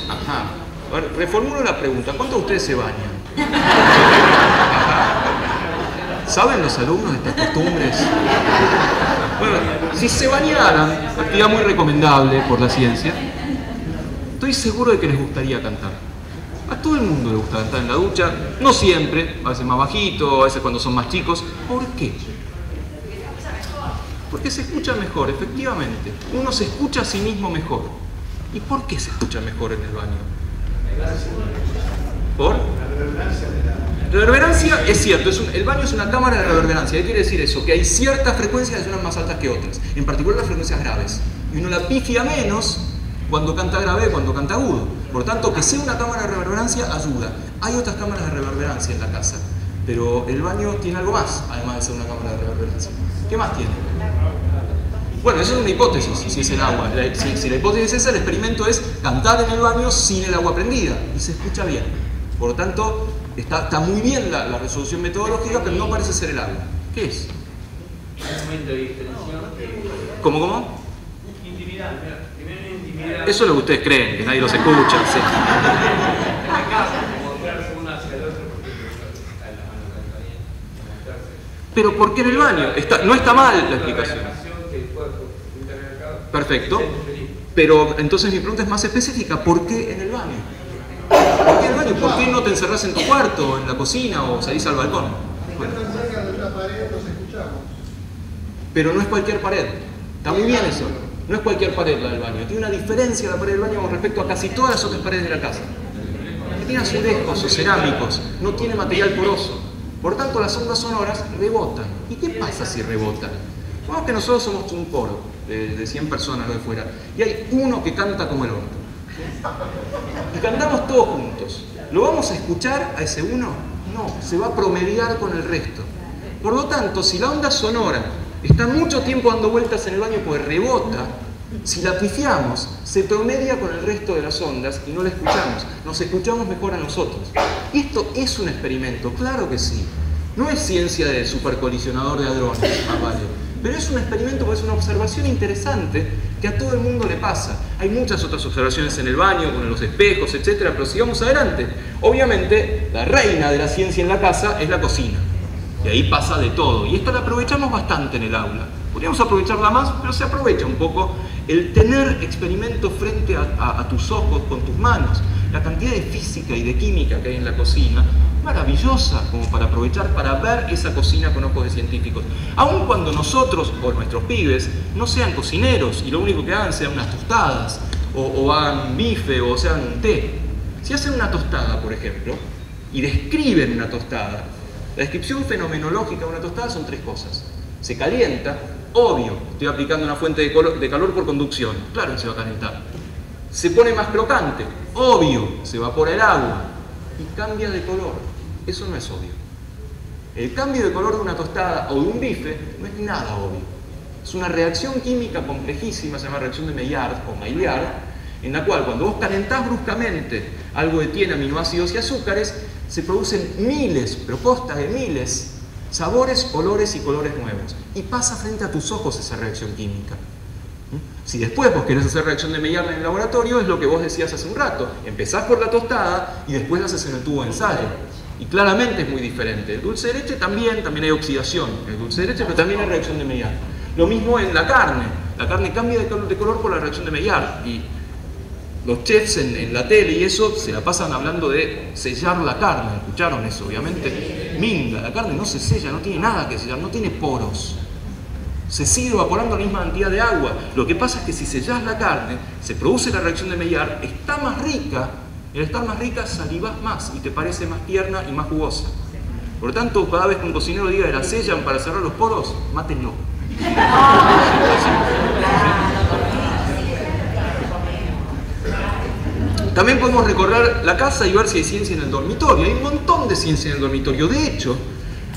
Ajá. A ver, reformulo la pregunta: ¿cuántos de ustedes se bañan? Ajá. ¿Saben los alumnos de estas costumbres? Bueno, si se bañaran, actividad muy recomendable por la ciencia, estoy seguro de que les gustaría cantar. A todo el mundo le gusta cantar en la ducha, no siempre, a veces más bajito, a veces cuando son más chicos. ¿Por qué? Porque se escucha mejor, efectivamente. Uno se escucha a sí mismo mejor. ¿Y por qué se escucha mejor en el baño? ¿Por? Reverberancia es cierto, el baño es una cámara de reverberancia. ¿Qué quiere decir eso? Que hay ciertas frecuencias que suenan más altas que otras, en particular las frecuencias graves. Y uno la pifia menos cuando canta grave, cuando canta agudo. Por tanto, que sea una cámara de reverberancia ayuda. Hay otras cámaras de reverberancia en la casa, pero el baño tiene algo más, además de ser una cámara de reverberancia. ¿Qué más tiene? Bueno, eso es una hipótesis, si es el agua. Si la hipótesis es esa, el experimento es cantar en el baño sin el agua prendida, y se escucha bien. Por lo tanto, está muy bien la resolución metodológica, pero no parece ser el agua. ¿Qué es? Un momento de diferenciación. ¿Cómo? Intimidad, mira, primero intimidad. Eso es lo que ustedes creen, que nadie los escucha. Sí. Mostrarse uno hacia el otro, porque está en la mano está bien. Mostrarse. Pero ¿por qué en el baño? No está mal la explicación. Perfecto. Pero entonces mi pregunta es más específica. ¿Por qué en el baño? ¿Por qué en el baño? ¿Por qué no te encerrás en tu cuarto, en la cocina o salís al balcón? Bueno. Pero no es cualquier pared. Está muy bien eso. No es cualquier pared la del baño. Tiene una diferencia la pared del baño con respecto a casi todas las otras paredes de la casa. Tiene azulejos o cerámicos. No tiene material poroso. Por tanto, las ondas sonoras rebotan. ¿Y qué pasa si rebotan? Vamos que nosotros somos un coro de 100 personas de fuera y hay uno que canta como el orto. Y cantamos todos juntos. ¿Lo vamos a escuchar a ese uno? No, se va a promediar con el resto. Por lo tanto, si la onda sonora está mucho tiempo dando vueltas en el baño porque rebota, si la pifiamos, se promedia con el resto de las ondas y no la escuchamos. Nos escuchamos mejor a nosotros. Y esto es un experimento, claro que sí. No es ciencia de supercolisionador de hadrones, más vale. Pero es un experimento porque es una observación interesante que a todo el mundo le pasa. Hay muchas otras observaciones en el baño, con los espejos, etc. Pero sigamos adelante. Obviamente, la reina de la ciencia en la casa es la cocina. Y ahí pasa de todo. Y esto la aprovechamos bastante en el aula. Podríamos aprovecharla más, pero se aprovecha un poco el tener experimentos frente a tus ojos, con tus manos. La cantidad de física y de química que hay en la cocina, maravillosa como para aprovechar para ver esa cocina con ojos de científicos. Aun cuando nosotros o nuestros pibes no sean cocineros y lo único que hagan sean unas tostadas o hagan bife o sean un té. Si hacen una tostada, por ejemplo, y describen una tostada, la descripción fenomenológica de una tostada son tres cosas. Se calienta, obvio, estoy aplicando una fuente de calor por conducción, claro que se va a calentar. Se pone más crocante, obvio, se evapora el agua y cambia de color. Eso no es obvio. El cambio de color de una tostada o de un bife no es nada obvio. Es una reacción química complejísima, se llama reacción de Maillard o Maillard, en la cual cuando vos calentás bruscamente algo que tiene aminoácidos y azúcares, se producen miles, pero postas de miles, sabores, olores y colores nuevos. Y pasa frente a tus ojos esa reacción química. Si después vos querés hacer reacción de Maillard en el laboratorio, es lo que vos decías hace un rato. Empezás por la tostada y después la haces en el tubo de ensayo. Y claramente es muy diferente. El dulce de leche también hay oxidación en el dulce de leche, pero también hay reacción de Maillard. Lo mismo en la carne. La carne cambia de color por la reacción de Maillard. Y los chefs en la tele y eso se la pasan hablando de sellar la carne. ¿Escucharon eso? Obviamente, minga. La carne no se sella, no tiene nada que sellar, no tiene poros. Se sigue evaporando la misma cantidad de agua. Lo que pasa es que si sellás la carne, se produce la reacción de Maillard, está más rica, y al estar más rica salivás más y te parece más tierna y más jugosa. Por lo tanto, cada vez que un cocinero diga que la sellan para cerrar los poros, mátenlo. También podemos recorrer la casa y ver si hay ciencia en el dormitorio. Hay un montón de ciencia en el dormitorio. De hecho,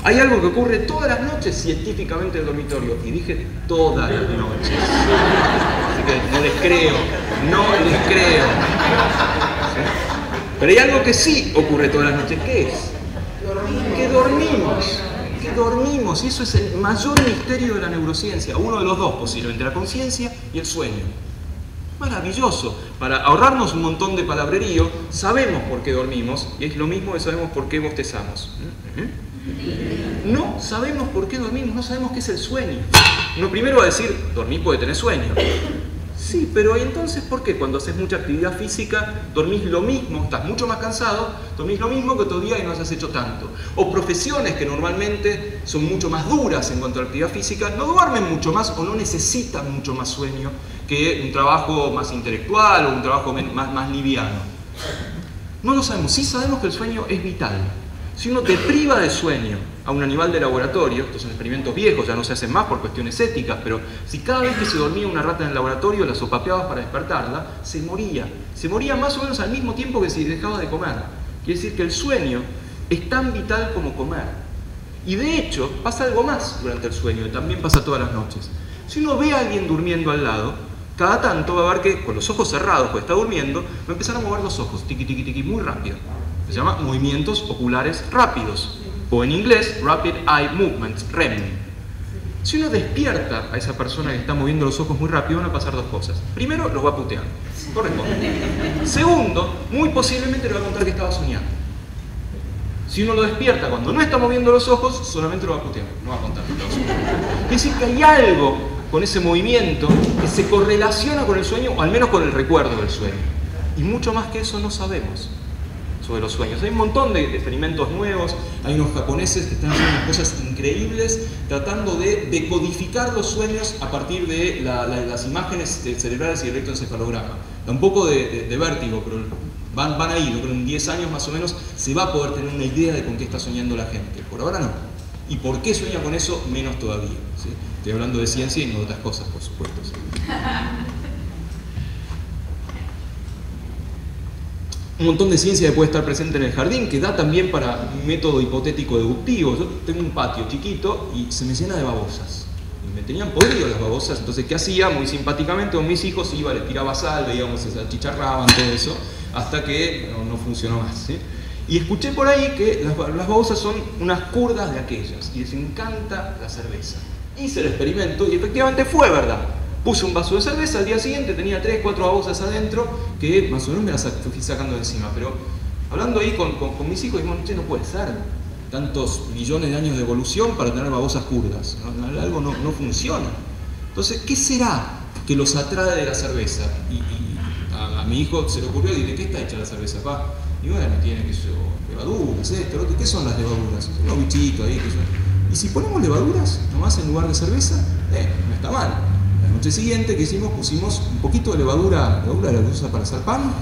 hay algo que ocurre todas las noches científicamente en el dormitorio. Y dije todas las noches. Así que no les creo. Pero hay algo que sí ocurre todas las noches. ¿Qué es? Que dormimos. Y eso es el mayor misterio de la neurociencia. Uno de los dos posiblemente, la conciencia y el sueño. Maravilloso. Para ahorrarnos un montón de palabrerío, sabemos por qué dormimos. Y es lo mismo que sabemos por qué bostezamos. No sabemos por qué dormimos, no sabemos qué es el sueño. Uno primero va a decir, dormís porque tenés sueño. Sí, pero entonces, ¿por qué cuando haces mucha actividad física dormís lo mismo, estás mucho más cansado, dormís lo mismo que otro día y no has hecho tanto? O profesiones que normalmente son mucho más duras en cuanto a la actividad física, no duermen mucho más o no necesitan mucho más sueño que un trabajo más intelectual o un trabajo más liviano. No lo sabemos, sí sabemos que el sueño es vital. Si uno te priva de sueño a un animal de laboratorio, estos son experimentos viejos, ya no se hacen más por cuestiones éticas, pero si cada vez que se dormía una rata en el laboratorio la sopapeabas para despertarla, se moría más o menos al mismo tiempo que si dejaba de comer. Quiere decir que el sueño es tan vital como comer. Y de hecho, pasa algo más durante el sueño, y también pasa todas las noches. Si uno ve a alguien durmiendo al lado, cada tanto va a ver que con los ojos cerrados, porque está durmiendo, va a empezar a mover los ojos, tiqui, tiqui, tiqui, muy rápido. Se llama movimientos oculares rápidos, o en inglés, Rapid Eye Movements, REM. Si uno despierta a esa persona que está moviendo los ojos muy rápido, van a pasar dos cosas. Primero, los va a putear, corresponde. Segundo, muy posiblemente le va a contar que estaba soñando. Si uno lo despierta cuando no está moviendo los ojos, solamente lo va a putear, no va a contar que estaba soñando. Quiere decir que hay algo con ese movimiento que se correlaciona con el sueño, o al menos con el recuerdo del sueño. Y mucho más que eso no sabemos sobre los sueños. Hay un montón de experimentos nuevos, hay unos japoneses que están haciendo unas cosas increíbles tratando de decodificar los sueños a partir de las imágenes cerebrales y el electroencefalograma. Da un poco de vértigo, pero van ahí, yo creo que en 10 años más o menos se va a poder tener una idea de con qué está soñando la gente. Por ahora no. ¿Y por qué sueña con eso? Menos todavía. ¿Sí? Estoy hablando de ciencia y no de otras cosas, por supuesto. ¿Sí? Un montón de ciencia que puede estar presente en el jardín, que da también para un método hipotético deductivo. Yo tengo un patio chiquito y se me llena de babosas. Y me tenían podrido las babosas, entonces ¿qué hacía? Muy simpáticamente con mis hijos iba, les tiraba sal, veíamos, se achicharraban, todo eso, hasta que no funcionó más. ¿Sí? Y escuché por ahí que las babosas son unas kurdas de aquellas, y les encanta la cerveza. Hice el experimento y efectivamente fue verdad. Puse un vaso de cerveza, al día siguiente tenía 3, 4 babosas adentro, que más o menos me las fui sacando de encima. Pero hablando ahí con mis hijos, dijimos, che, no puede ser tantos millones de años de evolución para tener babosas kurdas. Algo no funciona. Entonces, ¿qué será que los atrae de la cerveza? Y a mi hijo se le ocurrió y dije, ¿qué está hecha la cerveza, pa? Y bueno, tiene que ser levaduras, esto, lo otro. ¿Qué son las levaduras? Son unos bichitos ahí. Y si ponemos levaduras nomás en lugar de cerveza, no está mal. La noche siguiente que hicimos, pusimos un poquito de levadura de la que usa para hacer pan,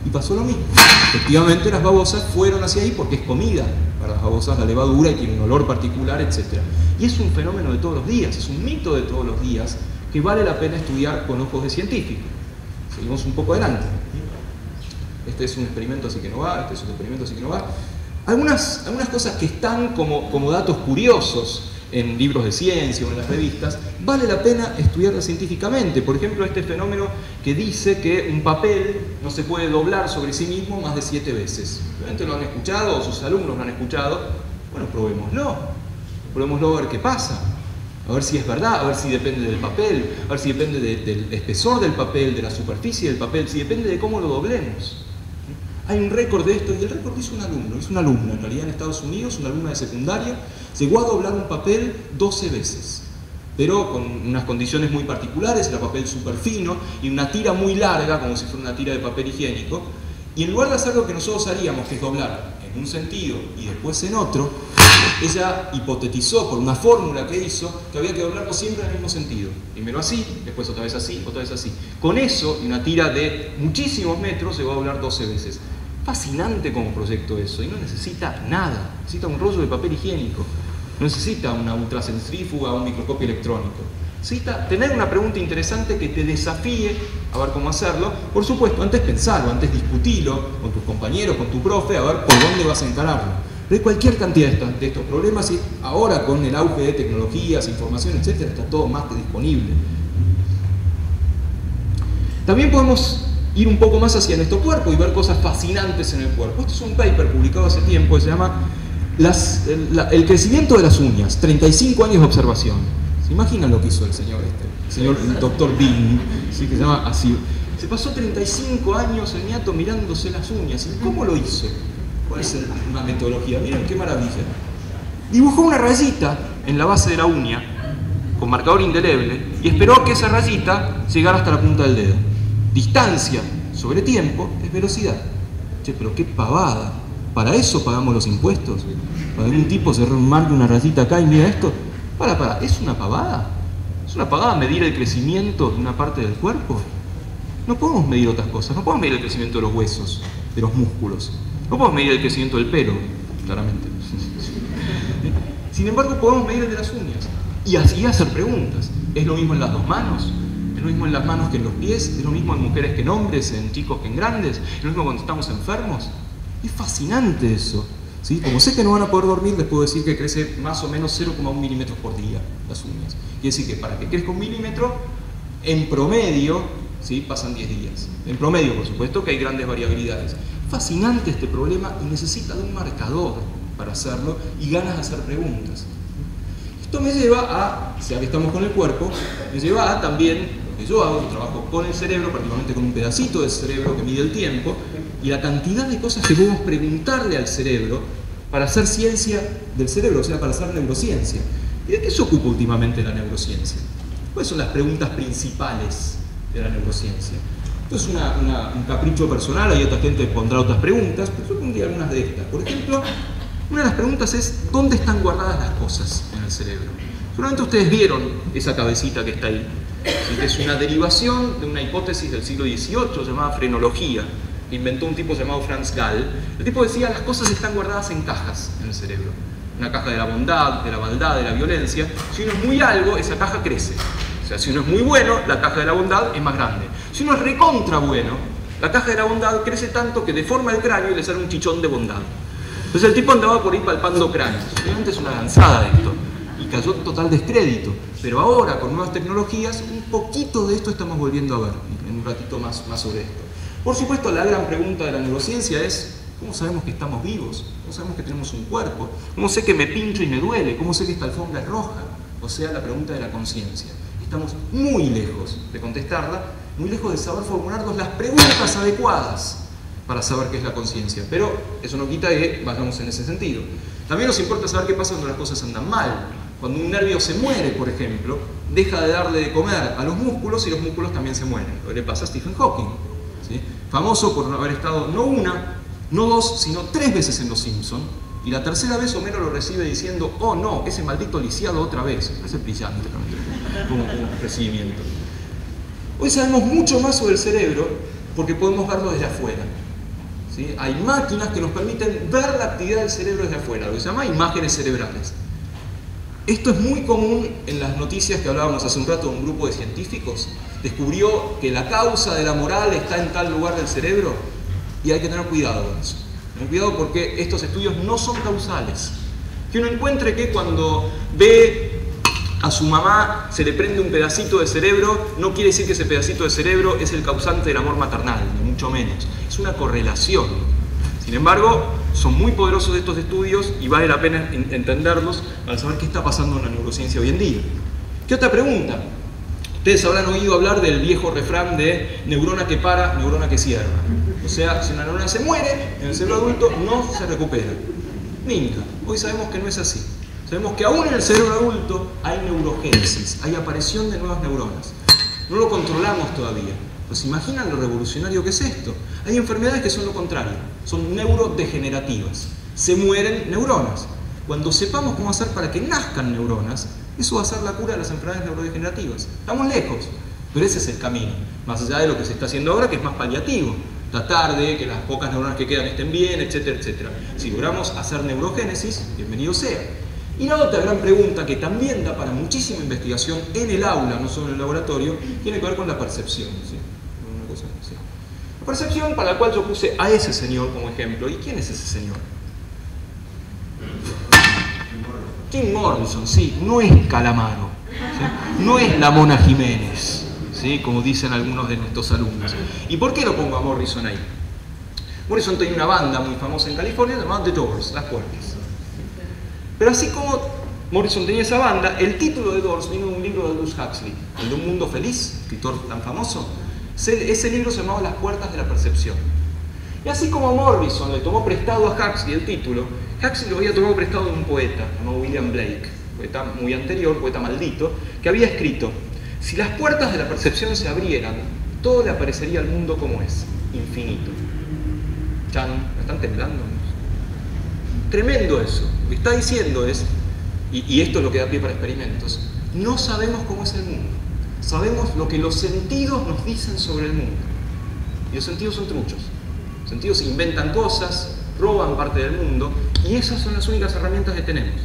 y pasó lo mismo. Efectivamente las babosas fueron hacia ahí porque es comida para las babosas la levadura y tiene un olor particular, etc. Y es un fenómeno de todos los días, es un mito de todos los días que vale la pena estudiar con ojos de científico. Seguimos un poco adelante. Este es un experimento así que no va, este es un experimento así que no va. Algunas cosas que están como datos curiosos en libros de ciencia o en las revistas, vale la pena estudiarlas científicamente. Por ejemplo, este fenómeno que dice que un papel no se puede doblar sobre sí mismo más de 7 veces. Obviamente lo han escuchado, o sus alumnos lo han escuchado. Bueno, probémoslo a ver qué pasa. A ver si es verdad, a ver si depende del papel, a ver si depende del espesor del papel, de la superficie del papel, si depende de cómo lo doblemos. Hay un récord de esto, y el récord hizo una alumna en realidad en Estados Unidos, una alumna de secundaria, llegó a doblar un papel 12 veces, pero con unas condiciones muy particulares, era papel súper fino y una tira muy larga, como si fuera una tira de papel higiénico, y en lugar de hacer lo que nosotros haríamos, que es doblar en un sentido y después en otro, ella hipotetizó por una fórmula que hizo que había que doblarlo siempre en el mismo sentido. Primero así, después otra vez así, otra vez así. Con eso, y una tira de muchísimos metros, se va a doblar 12 veces. Fascinante como proyecto eso, y no necesita nada. Necesita un rollo de papel higiénico, no necesita una ultracentrífuga o un microscopio electrónico. Necesita tener una pregunta interesante que te desafíe a ver cómo hacerlo. Por supuesto, antes pensarlo, antes discutirlo con tus compañeros, con tu profe, a ver por dónde vas a encararlo. Pero hay cualquier cantidad de estos problemas, y ahora con el auge de tecnologías, información, etc., está todo más que disponible. También podemos ir un poco más hacia nuestro cuerpo y ver cosas fascinantes en el cuerpo. Este es un paper publicado hace tiempo que se llama El crecimiento de las uñas, 35 años de observación. ¿Se imaginan lo que hizo el señor el doctor Bean, ¿sí? Que se llama así? Se pasó 35 años el ñato mirándose las uñas. ¿Y cómo lo hizo? ¿Cuál es una metodología? Miren qué maravilla. Dibujó una rayita en la base de la uña con marcador indeleble y esperó que esa rayita llegara hasta la punta del dedo. Distancia sobre tiempo es velocidad. Che, pero qué pavada. ¿Para eso pagamos los impuestos? ¿Para que un tipo se marque una rayita acá y mira esto? ¿Es una pavada? ¿Es una pavada medir el crecimiento de una parte del cuerpo? No podemos medir otras cosas. No podemos medir el crecimiento de los huesos, de los músculos. No podemos medir el crecimiento del pelo, claramente. Sin embargo, podemos medir el de las uñas y así hacer preguntas. ¿Es lo mismo en las dos manos? ¿Es lo mismo en las manos que en los pies? ¿Es lo mismo en mujeres que en hombres, en chicos que en grandes? ¿Es lo mismo cuando estamos enfermos? Es fascinante eso, ¿sí? Como sé que no van a poder dormir, les puedo decir que crece más o menos 0,1 milímetros por día las uñas. Quiere decir que para que crezca 1 milímetro, en promedio, ¿sí?, pasan 10 días. En promedio, por supuesto, que hay grandes variabilidades. Fascinante este problema y necesita de un marcador para hacerlo y ganas de hacer preguntas. Esto me lleva a, ya que estamos con el cuerpo, me lleva a también, lo que yo hago, trabajo con el cerebro, particularmente con un pedacito del cerebro que mide el tiempo, y la cantidad de cosas que podemos preguntarle al cerebro para hacer ciencia del cerebro, o sea, para hacer neurociencia. ¿Y de qué se ocupa últimamente la neurociencia? ¿Cuáles son las preguntas principales de la neurociencia? Esto es un capricho personal, hay otra gente que pondrá otras preguntas, pero yo pondría algunas de estas. Por ejemplo, una de las preguntas es ¿dónde están guardadas las cosas en el cerebro? Seguramente ustedes vieron esa cabecita que está ahí, ¿sí?, que es una derivación de una hipótesis del siglo XVIII llamada frenología, que inventó un tipo llamado Franz Gall. El tipo decía las cosas están guardadas en cajas en el cerebro. Una caja de la bondad, de la maldad, de la violencia. Si uno es muy algo, esa caja crece. O sea, si uno es muy bueno, la caja de la bondad es más grande. Si uno es recontra bueno, la caja de la bondad crece tanto que deforma el cráneo y le sale un chichón de bondad. Entonces el tipo andaba por ahí palpando cráneos. Obviamente es una lanzada de esto. Y cayó en total descrédito. Pero ahora, con nuevas tecnologías, un poquito de esto estamos volviendo a ver. En un ratito más sobre esto. Por supuesto, la gran pregunta de la neurociencia es ¿cómo sabemos que estamos vivos? ¿Cómo sabemos que tenemos un cuerpo? ¿Cómo sé que me pincho y me duele? ¿Cómo sé que esta alfombra es roja? O sea, la pregunta de la conciencia. Estamos muy lejos de contestarla, muy lejos de saber formularnos las preguntas adecuadas para saber qué es la conciencia. Pero eso no quita que vayamos en ese sentido. También nos importa saber qué pasa cuando las cosas andan mal. Cuando un nervio se muere, por ejemplo, deja de darle de comer a los músculos y los músculos también se mueren. Lo que le pasa a Stephen Hawking, ¿sí?, famoso por haber estado no una, no dos, sino 3 veces en Los Simpson, y la tercera vez Homero lo recibe diciendo oh no, ese maldito lisiado otra vez. Parece brillante, ¿no?, como recibimiento. Hoy sabemos mucho más sobre el cerebro porque podemos verlo desde afuera, ¿sí? Hay máquinas que nos permiten ver la actividad del cerebro desde afuera, lo que se llama imágenes cerebrales. Esto es muy común en las noticias que hablábamos hace un rato de un grupo de científicos. Descubrió que la causa de la moral está en tal lugar del cerebro y hay que tener cuidado con eso. Tener cuidado porque estos estudios no son causales. Que uno encuentre que cuando ve a su mamá se le prende un pedacito de cerebro, no quiere decir que ese pedacito de cerebro es el causante del amor maternal, ni mucho menos. Es una correlación. Sin embargo, son muy poderosos estos estudios y vale la pena entenderlos para saber qué está pasando en la neurociencia hoy en día. ¿Qué otra pregunta? Ustedes habrán oído hablar del viejo refrán de neurona que para, neurona que cierra. O sea, si una neurona se muere, en el cerebro adulto no se recupera. Nunca. Hoy sabemos que no es así. Sabemos que aún en el cerebro adulto hay neurogénesis, hay aparición de nuevas neuronas. No lo controlamos todavía. ¿Se imaginan lo revolucionario que es esto? Hay enfermedades que son lo contrario, son neurodegenerativas. Se mueren neuronas. Cuando sepamos cómo hacer para que nazcan neuronas, eso va a ser la cura de las enfermedades neurodegenerativas. Estamos lejos, pero ese es el camino. Más allá de lo que se está haciendo ahora, que es más paliativo. Tratar de que las pocas neuronas que quedan estén bien, etcétera, etcétera. Si logramos hacer neurogénesis, bienvenido sea. Y la otra gran pregunta que también da para muchísima investigación en el aula, no solo en el laboratorio, tiene que ver con la percepción, ¿sí? Sí. La percepción para la cual yo puse a ese señor como ejemplo. ¿Y quién es ese señor? Tim Morrison, sí, no es Calamaro, ¿sí? No es la Mona Jiménez, ¿sí?, como dicen algunos de nuestros alumnos. ¿Y por qué lo pongo a Morrison ahí? Morrison tenía una banda muy famosa en California llamada The Doors, Las Puertas. Pero así como Morrison tenía esa banda, el título de Doors vino de un libro de Aldous Huxley, el de Un Mundo Feliz, escritor tan famoso. Ese libro se llamaba Las Puertas de la Percepción. Y así como Morrison le tomó prestado a Huxley el título, Huxley lo había tomado prestado de un poeta llamado William Blake, poeta muy anterior, poeta maldito, que había escrito: si las puertas de la percepción se abrieran, todo le aparecería al mundo como es, infinito. Chan, ¿me están temblando? Tremendo eso. Lo que está diciendo es, y esto es lo que da pie para experimentos, no sabemos cómo es el mundo. Sabemos lo que los sentidos nos dicen sobre el mundo. Y los sentidos son truchos. Los sentidos inventan cosas, roban parte del mundo, y esas son las únicas herramientas que tenemos.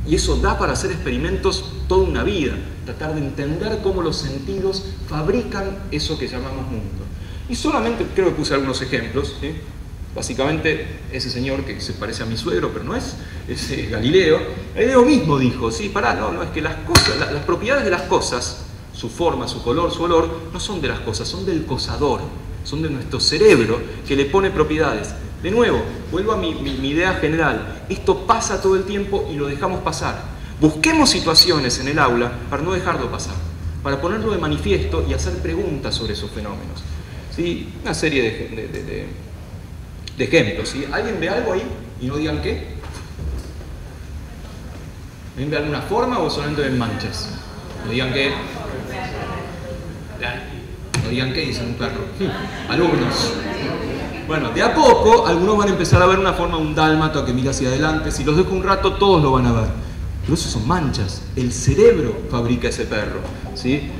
Y eso da para hacer experimentos toda una vida, tratar de entender cómo los sentidos fabrican eso que llamamos mundo. Y solamente, creo que puse algunos ejemplos, ¿sí? Básicamente, ese señor que se parece a mi suegro, pero no es Galileo. Galileo mismo dijo, sí, pará, no, es que las cosas, las propiedades de las cosas, su forma, su color, su olor, no son de las cosas, son del cosador, son de nuestro cerebro que le pone propiedades. De nuevo, vuelvo a mi idea general, esto pasa todo el tiempo y lo dejamos pasar. Busquemos situaciones en el aula para no dejarlo pasar, para ponerlo de manifiesto y hacer preguntas sobre esos fenómenos. ¿Sí? Una serie de ejemplos. ¿Sí? ¿Alguien ve algo ahí y no digan qué? ¿Alguien ve alguna forma o solamente ven manchas? No digan qué. No digan qué, dice un perro. Alumnos. Bueno, de a poco algunos van a empezar a ver una forma de un dálmata que mira hacia adelante. Si los dejo un rato, todos lo van a ver. Pero eso son manchas. El cerebro fabrica ese perro. ¿Sí?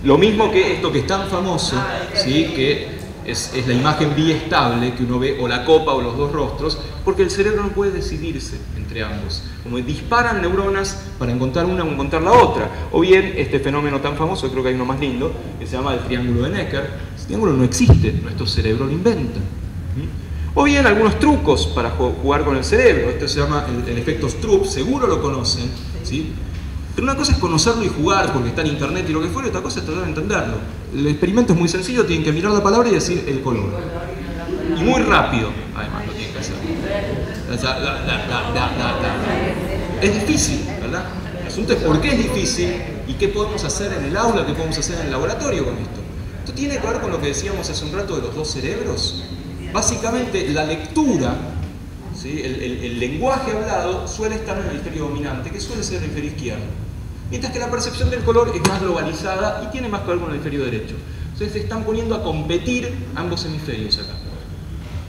Lo mismo que esto que es tan famoso, ¿sí? Que es la imagen biestable que uno ve, o la copa o los dos rostros, porque el cerebro no puede decidirse entre ambos. Como disparan neuronas para encontrar una o encontrar la otra. O bien este fenómeno tan famoso, creo que hay uno más lindo, que se llama el triángulo de Necker. Ese triángulo no existe, nuestro cerebro lo inventa. O bien algunos trucos para jugar con el cerebro. Esto se llama el efecto Stroop, seguro lo conocen, ¿sí? Pero una cosa es conocerlo y jugar porque está en internet y lo que fuera, otra cosa es tratar de entenderlo. El experimento es muy sencillo, tienen que mirar la palabra y decir el color. Y muy rápido, además, lo tienen que hacer. Es difícil, ¿verdad? El asunto es por qué es difícil y qué podemos hacer en el aula, qué podemos hacer en el laboratorio con esto. Esto tiene que ver con lo que decíamos hace un rato de los dos cerebros. Básicamente, la lectura, ¿sí? El lenguaje hablado suele estar en el hemisferio dominante, que suele ser el hemisferio izquierdo. Mientras que la percepción del color es más globalizada y tiene más que ver con el hemisferio derecho. Entonces se están poniendo a competir ambos hemisferios acá.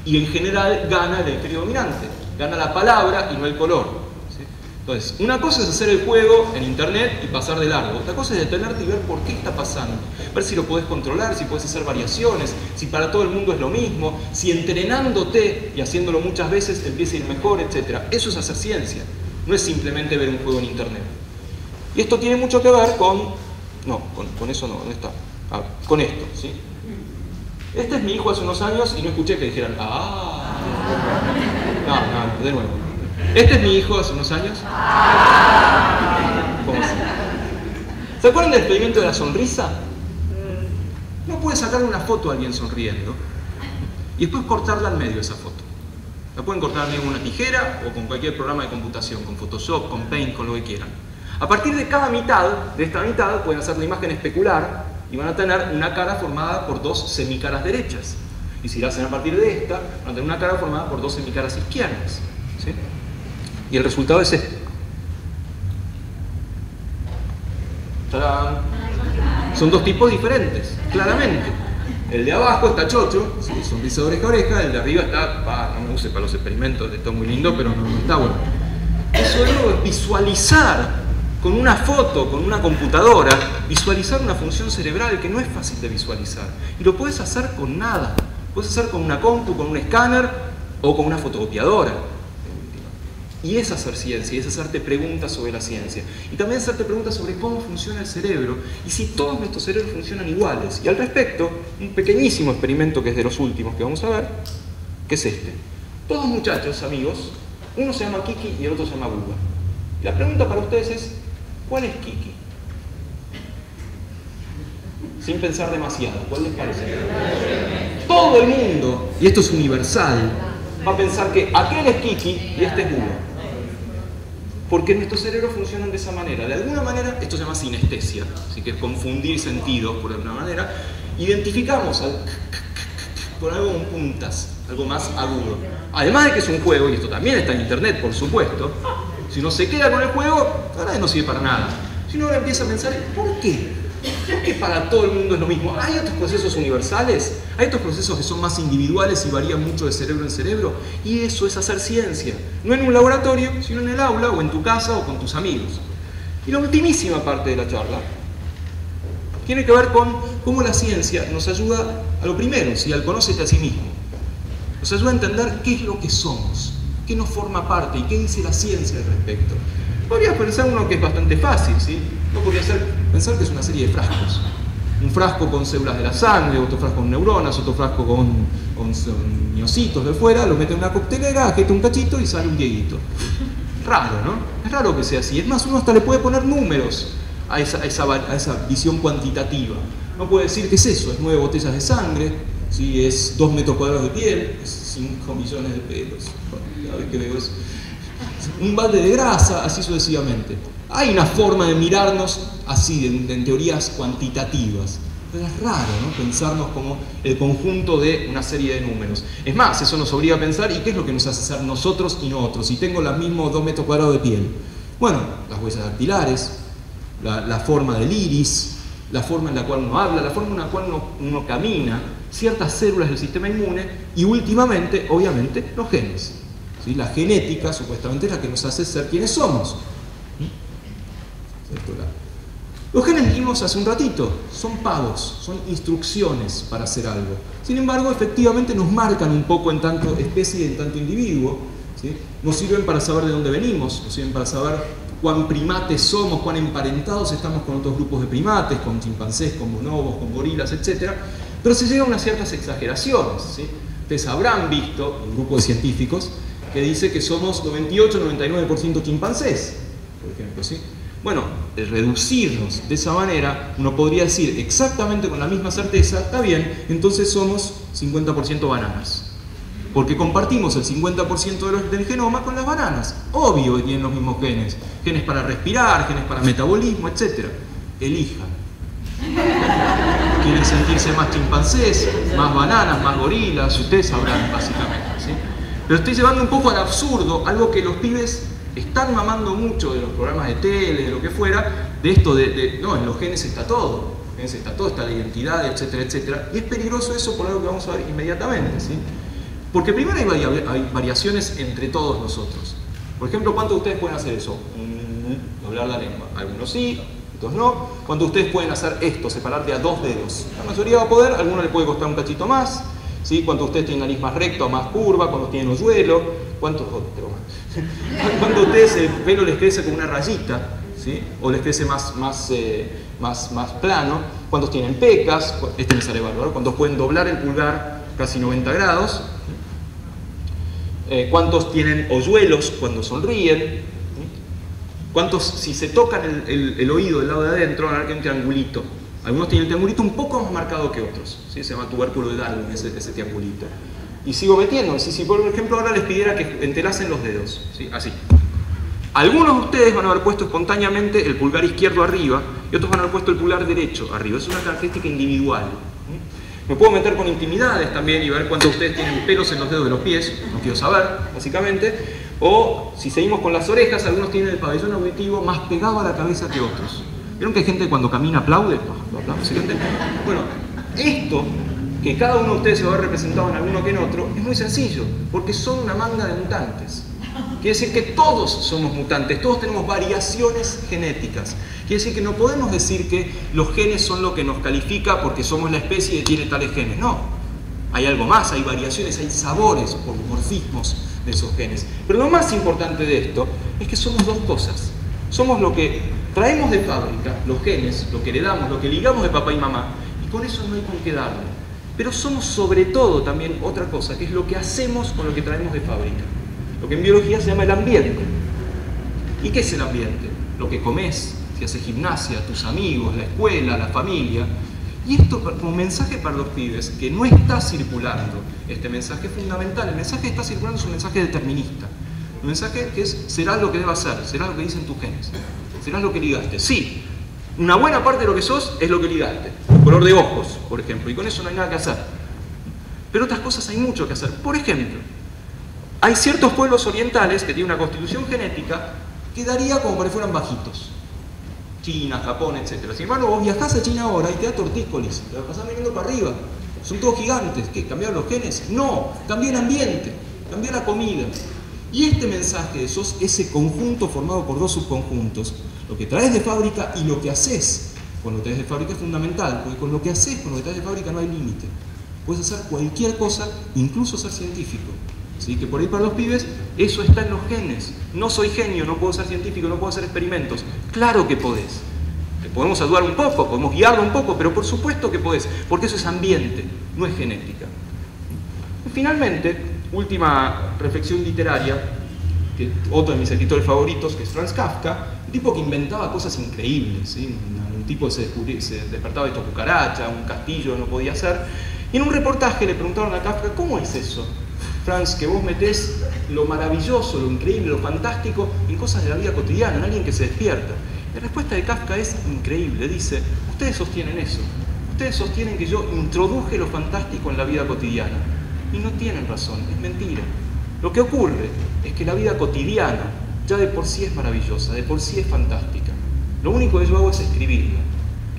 Y en general gana el hemisferio dominante, gana la palabra y no el color. ¿Sí? Entonces, una cosa es hacer el juego en internet y pasar de largo. Otra cosa es detenerte y ver por qué está pasando. Ver si lo podés controlar, si podés hacer variaciones, si para todo el mundo es lo mismo, si entrenándote y haciéndolo muchas veces te empieza a ir mejor, etc. Eso es hacer ciencia. No es simplemente ver un juego en internet. Y esto tiene mucho que ver con... No, con eso no está. Con esto, ¿sí? Este es mi hijo hace unos años y no escuché que dijeran ¡ah! No, de nuevo. Este es mi hijo hace unos años. ¿Cómo así? ¿Se acuerdan del experimento de la sonrisa? No puede sacarle una foto a alguien sonriendo y después cortarla al medio de esa foto. La pueden cortar con una tijera o con cualquier programa de computación, con Photoshop, con Paint, con lo que quieran. A partir de cada mitad, de esta mitad, pueden hacer la imagen especular y van a tener una cara formada por dos semicaras derechas. Y si la hacen a partir de esta, van a tener una cara formada por dos semicaras izquierdas. ¿Sí? Y el resultado es este. ¡Tadán! Son dos tipos diferentes, claramente. El de abajo está chocho, ¿sí? Sonrisa de oreja a oreja, el de arriba está, no me use para los experimentos, está muy lindo, pero no está bueno. Eso es visualizar con una foto, con una computadora, visualizar una función cerebral que no es fácil de visualizar. Y lo puedes hacer con nada. Puedes hacer con una compu, con un escáner o con una fotocopiadora. Y es hacer ciencia, y es hacerte preguntas sobre la ciencia. Y también hacerte preguntas sobre cómo funciona el cerebro y si todos nuestros cerebros funcionan iguales. Y al respecto, un pequeñísimo experimento que es de los últimos que vamos a ver, que es este. Todos muchachos, amigos, uno se llama Kiki y el otro se llama Buba. Y la pregunta para ustedes es, ¿cuál es Kiki? Sin pensar demasiado, ¿cuál les parece? Todo el mundo, y esto es universal, va a pensar que aquel es Kiki y este es Buba. Porque nuestros cerebros funcionan de esa manera. De alguna manera, esto se llama sinestesia, así que confundir sentidos por alguna manera. Identificamos con algo con puntas, algo más agudo. Además de que es un juego, y esto también está en internet, por supuesto, si uno se queda con el juego, ahora no sirve para nada. Si uno ahora empieza a pensar, ¿por qué? ¿Por qué para todo el mundo es lo mismo? ¿Hay otros procesos universales? ¿Hay otros procesos que son más individuales y varían mucho de cerebro en cerebro? Y eso es hacer ciencia. No en un laboratorio, sino en el aula, o en tu casa, o con tus amigos. Y la ultimísima parte de la charla tiene que ver con cómo la ciencia nos ayuda a lo primero, ¿sí? Al conócete a sí mismo. Nos ayuda a entender qué es lo que somos, qué nos forma parte y qué dice la ciencia al respecto. Podría pensar uno que es bastante fácil, ¿sí? Uno podría pensar que es una serie de frascos. Un frasco con células de la sangre, otro frasco con neuronas, otro frasco con miocitos de fuera, lo mete en una coctelera, agita un cachito y sale un Dieguito. Raro, ¿no? Es raro que sea así. Es más, uno hasta le puede poner números a esa visión cuantitativa. No puede decir que es eso, es 9 botellas de sangre, ¿sí? Es 2 metros cuadrados de piel, es 5 millones de pelos. Cada vez que veo eso. Un balde de grasa, así sucesivamente. Hay una forma de mirarnos así, en teorías cuantitativas. Pero es raro, ¿no? Pensarnos como el conjunto de una serie de números. Es más, eso nos obliga a pensar, ¿y qué es lo que nos hace ser nosotros y no otros? Si tengo los mismos 2 metros cuadrados de piel. Bueno, las huellas dactilares, la forma del iris, la forma en la cual uno habla, la forma en la cual uno camina, ciertas células del sistema inmune y últimamente, obviamente, los genes. ¿Sí? La genética, supuestamente, es la que nos hace ser quienes somos. Los genes, dijimos hace un ratito, son pagos, son instrucciones para hacer algo. Sin embargo, efectivamente nos marcan un poco en tanto especie y en tanto individuo, ¿sí? Nos sirven para saber de dónde venimos, nos sirven para saber cuán primates somos, cuán emparentados estamos con otros grupos de primates, con chimpancés, con bonobos, con gorilas, etc. Pero se llega a unas ciertas exageraciones, ¿sí? Ustedes habrán visto, un grupo de científicos, que dice que somos 98-99% chimpancés, por ejemplo, ¿sí? Bueno, el reducirnos de esa manera, uno podría decir exactamente con la misma certeza, está bien, entonces somos 50% bananas. Porque compartimos el 50% del genoma con las bananas. Obvio que tienen los mismos genes. Genes para respirar, genes para metabolismo, etc. Elijan. ¿Quieren sentirse más chimpancés, más bananas, más gorilas? Ustedes sabrán, básicamente, ¿sí? Pero estoy llevando un poco al absurdo, algo que los pibes están mamando mucho de los programas de tele, de lo que fuera, de esto no, en los genes está todo. En los genes está todo, está la identidad, etcétera, etcétera. Y es peligroso eso por algo que vamos a ver inmediatamente, ¿sí? Porque primero hay variaciones entre todos nosotros. Por ejemplo, ¿cuántos de ustedes pueden hacer eso? Doblar la lengua. Algunos sí, otros no. ¿Cuántos de ustedes pueden hacer esto, separarte a 2 dedos? La mayoría va a poder, a algunos le puede costar un cachito más. ¿Sí? ¿Cuántos de ustedes tienen nariz más recta o más curva? ¿Cuántos tienen hoyuelo? ¿Cuántos de ustedes el pelo les crece como una rayita? ¿Sí? ¿O les crece más plano? ¿Cuántos tienen pecas? Este me sale bárbaro. ¿Cuántos pueden doblar el pulgar casi 90 grados? ¿Cuántos tienen hoyuelos cuando sonríen? ¿Cuántos, si se tocan el oído del lado de adentro, van a ver que hay un triangulito? Algunos tienen el triangulito un poco más marcado que otros, ¿sí? Se llama tubérculo de Darwin, ese triangulito. Y sigo metiendo, si por ejemplo ahora les pidiera que entrelacen los dedos, ¿sí? Así. Algunos de ustedes van a haber puesto espontáneamente el pulgar izquierdo arriba y otros van a haber puesto el pulgar derecho arriba. Es una característica individual. Me puedo meter con intimidades también y ver cuántos de ustedes tienen pelos en los dedos de los pies, no quiero saber, básicamente. O si seguimos con las orejas, algunos tienen el pabellón auditivo más pegado a la cabeza que otros. ¿Vieron que hay gente cuando camina aplaude? Bueno, esto, que cada uno de ustedes se va a ver representado en alguno que en otro, es muy sencillo, porque son una manga de mutantes. Quiere decir que todos somos mutantes, todos tenemos variaciones genéticas. Quiere decir que no podemos decir que los genes son lo que nos califica porque somos la especie que tiene tales genes. No, hay algo más, hay variaciones, hay sabores, polimorfismos de esos genes. Pero lo más importante de esto es que somos 2 cosas. Somos lo que traemos de fábrica, los genes, lo que heredamos, lo que ligamos de papá y mamá, y con eso no hay con qué darle. Pero somos sobre todo también otra cosa, que es lo que hacemos con lo que traemos de fábrica. Lo que en biología se llama el ambiente. ¿Y qué es el ambiente? Lo que comes, si haces gimnasia, tus amigos, la escuela, la familia. Y esto como mensaje para los pibes, que no está circulando este mensaje fundamental. El mensaje que está circulando es un mensaje determinista. Un mensaje que es, serás lo que debas ser, serás lo que dicen tus genes, serás lo que ligaste. Sí, una buena parte de lo que sos es lo que ligaste. Color de ojos, por ejemplo, y con eso no hay nada que hacer. Pero otras cosas hay mucho que hacer. Por ejemplo, hay ciertos pueblos orientales que tienen una constitución genética que daría como para que fueran bajitos. China, Japón, etc. Sin embargo, vos viajás a China ahora y te da tortícolis, te vas a pasar mirando para arriba. Son todos gigantes. ¿Qué? ¿Cambiaron los genes? No, cambió el ambiente, cambió la comida. Y este mensaje, sos ese conjunto formado por 2 subconjuntos. Lo que traes de fábrica y lo que haces con lo que traes de fábrica es fundamental, porque con lo que haces, con lo que traes de fábrica no hay límite. Puedes hacer cualquier cosa, incluso ser científico. ¿sí? Que por ahí para los pibes eso está en los genes. No soy genio, no puedo ser científico, no puedo hacer experimentos. Claro que podés. Te podemos ayudar un poco, podemos guiarlo un poco, pero por supuesto que podés, porque eso es ambiente, no es genética. Y finalmente, última reflexión literaria, que otro de mis escritores favoritos, que es Franz Kafka, un tipo que inventaba cosas increíbles, ¿sí? Un tipo que se despertaba de esta cucaracha, un castillo no podía hacer. Y en un reportaje le preguntaron a Kafka, ¿cómo es eso, Franz, que vos metés lo maravilloso, lo increíble, lo fantástico en cosas de la vida cotidiana, en alguien que se despierta? La respuesta de Kafka es increíble, dice, ustedes sostienen eso, ustedes sostienen que yo introduje lo fantástico en la vida cotidiana, y no tienen razón, es mentira. Lo que ocurre es que la vida cotidiana ya de por sí es maravillosa, de por sí es fantástica. Lo único que yo hago es escribirla,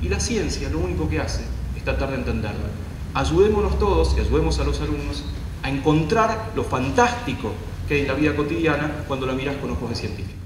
y la ciencia lo único que hace es tratar de entenderla. Ayudémonos todos y ayudemos a los alumnos a encontrar lo fantástico que hay en la vida cotidiana cuando la mirás con ojos de científico.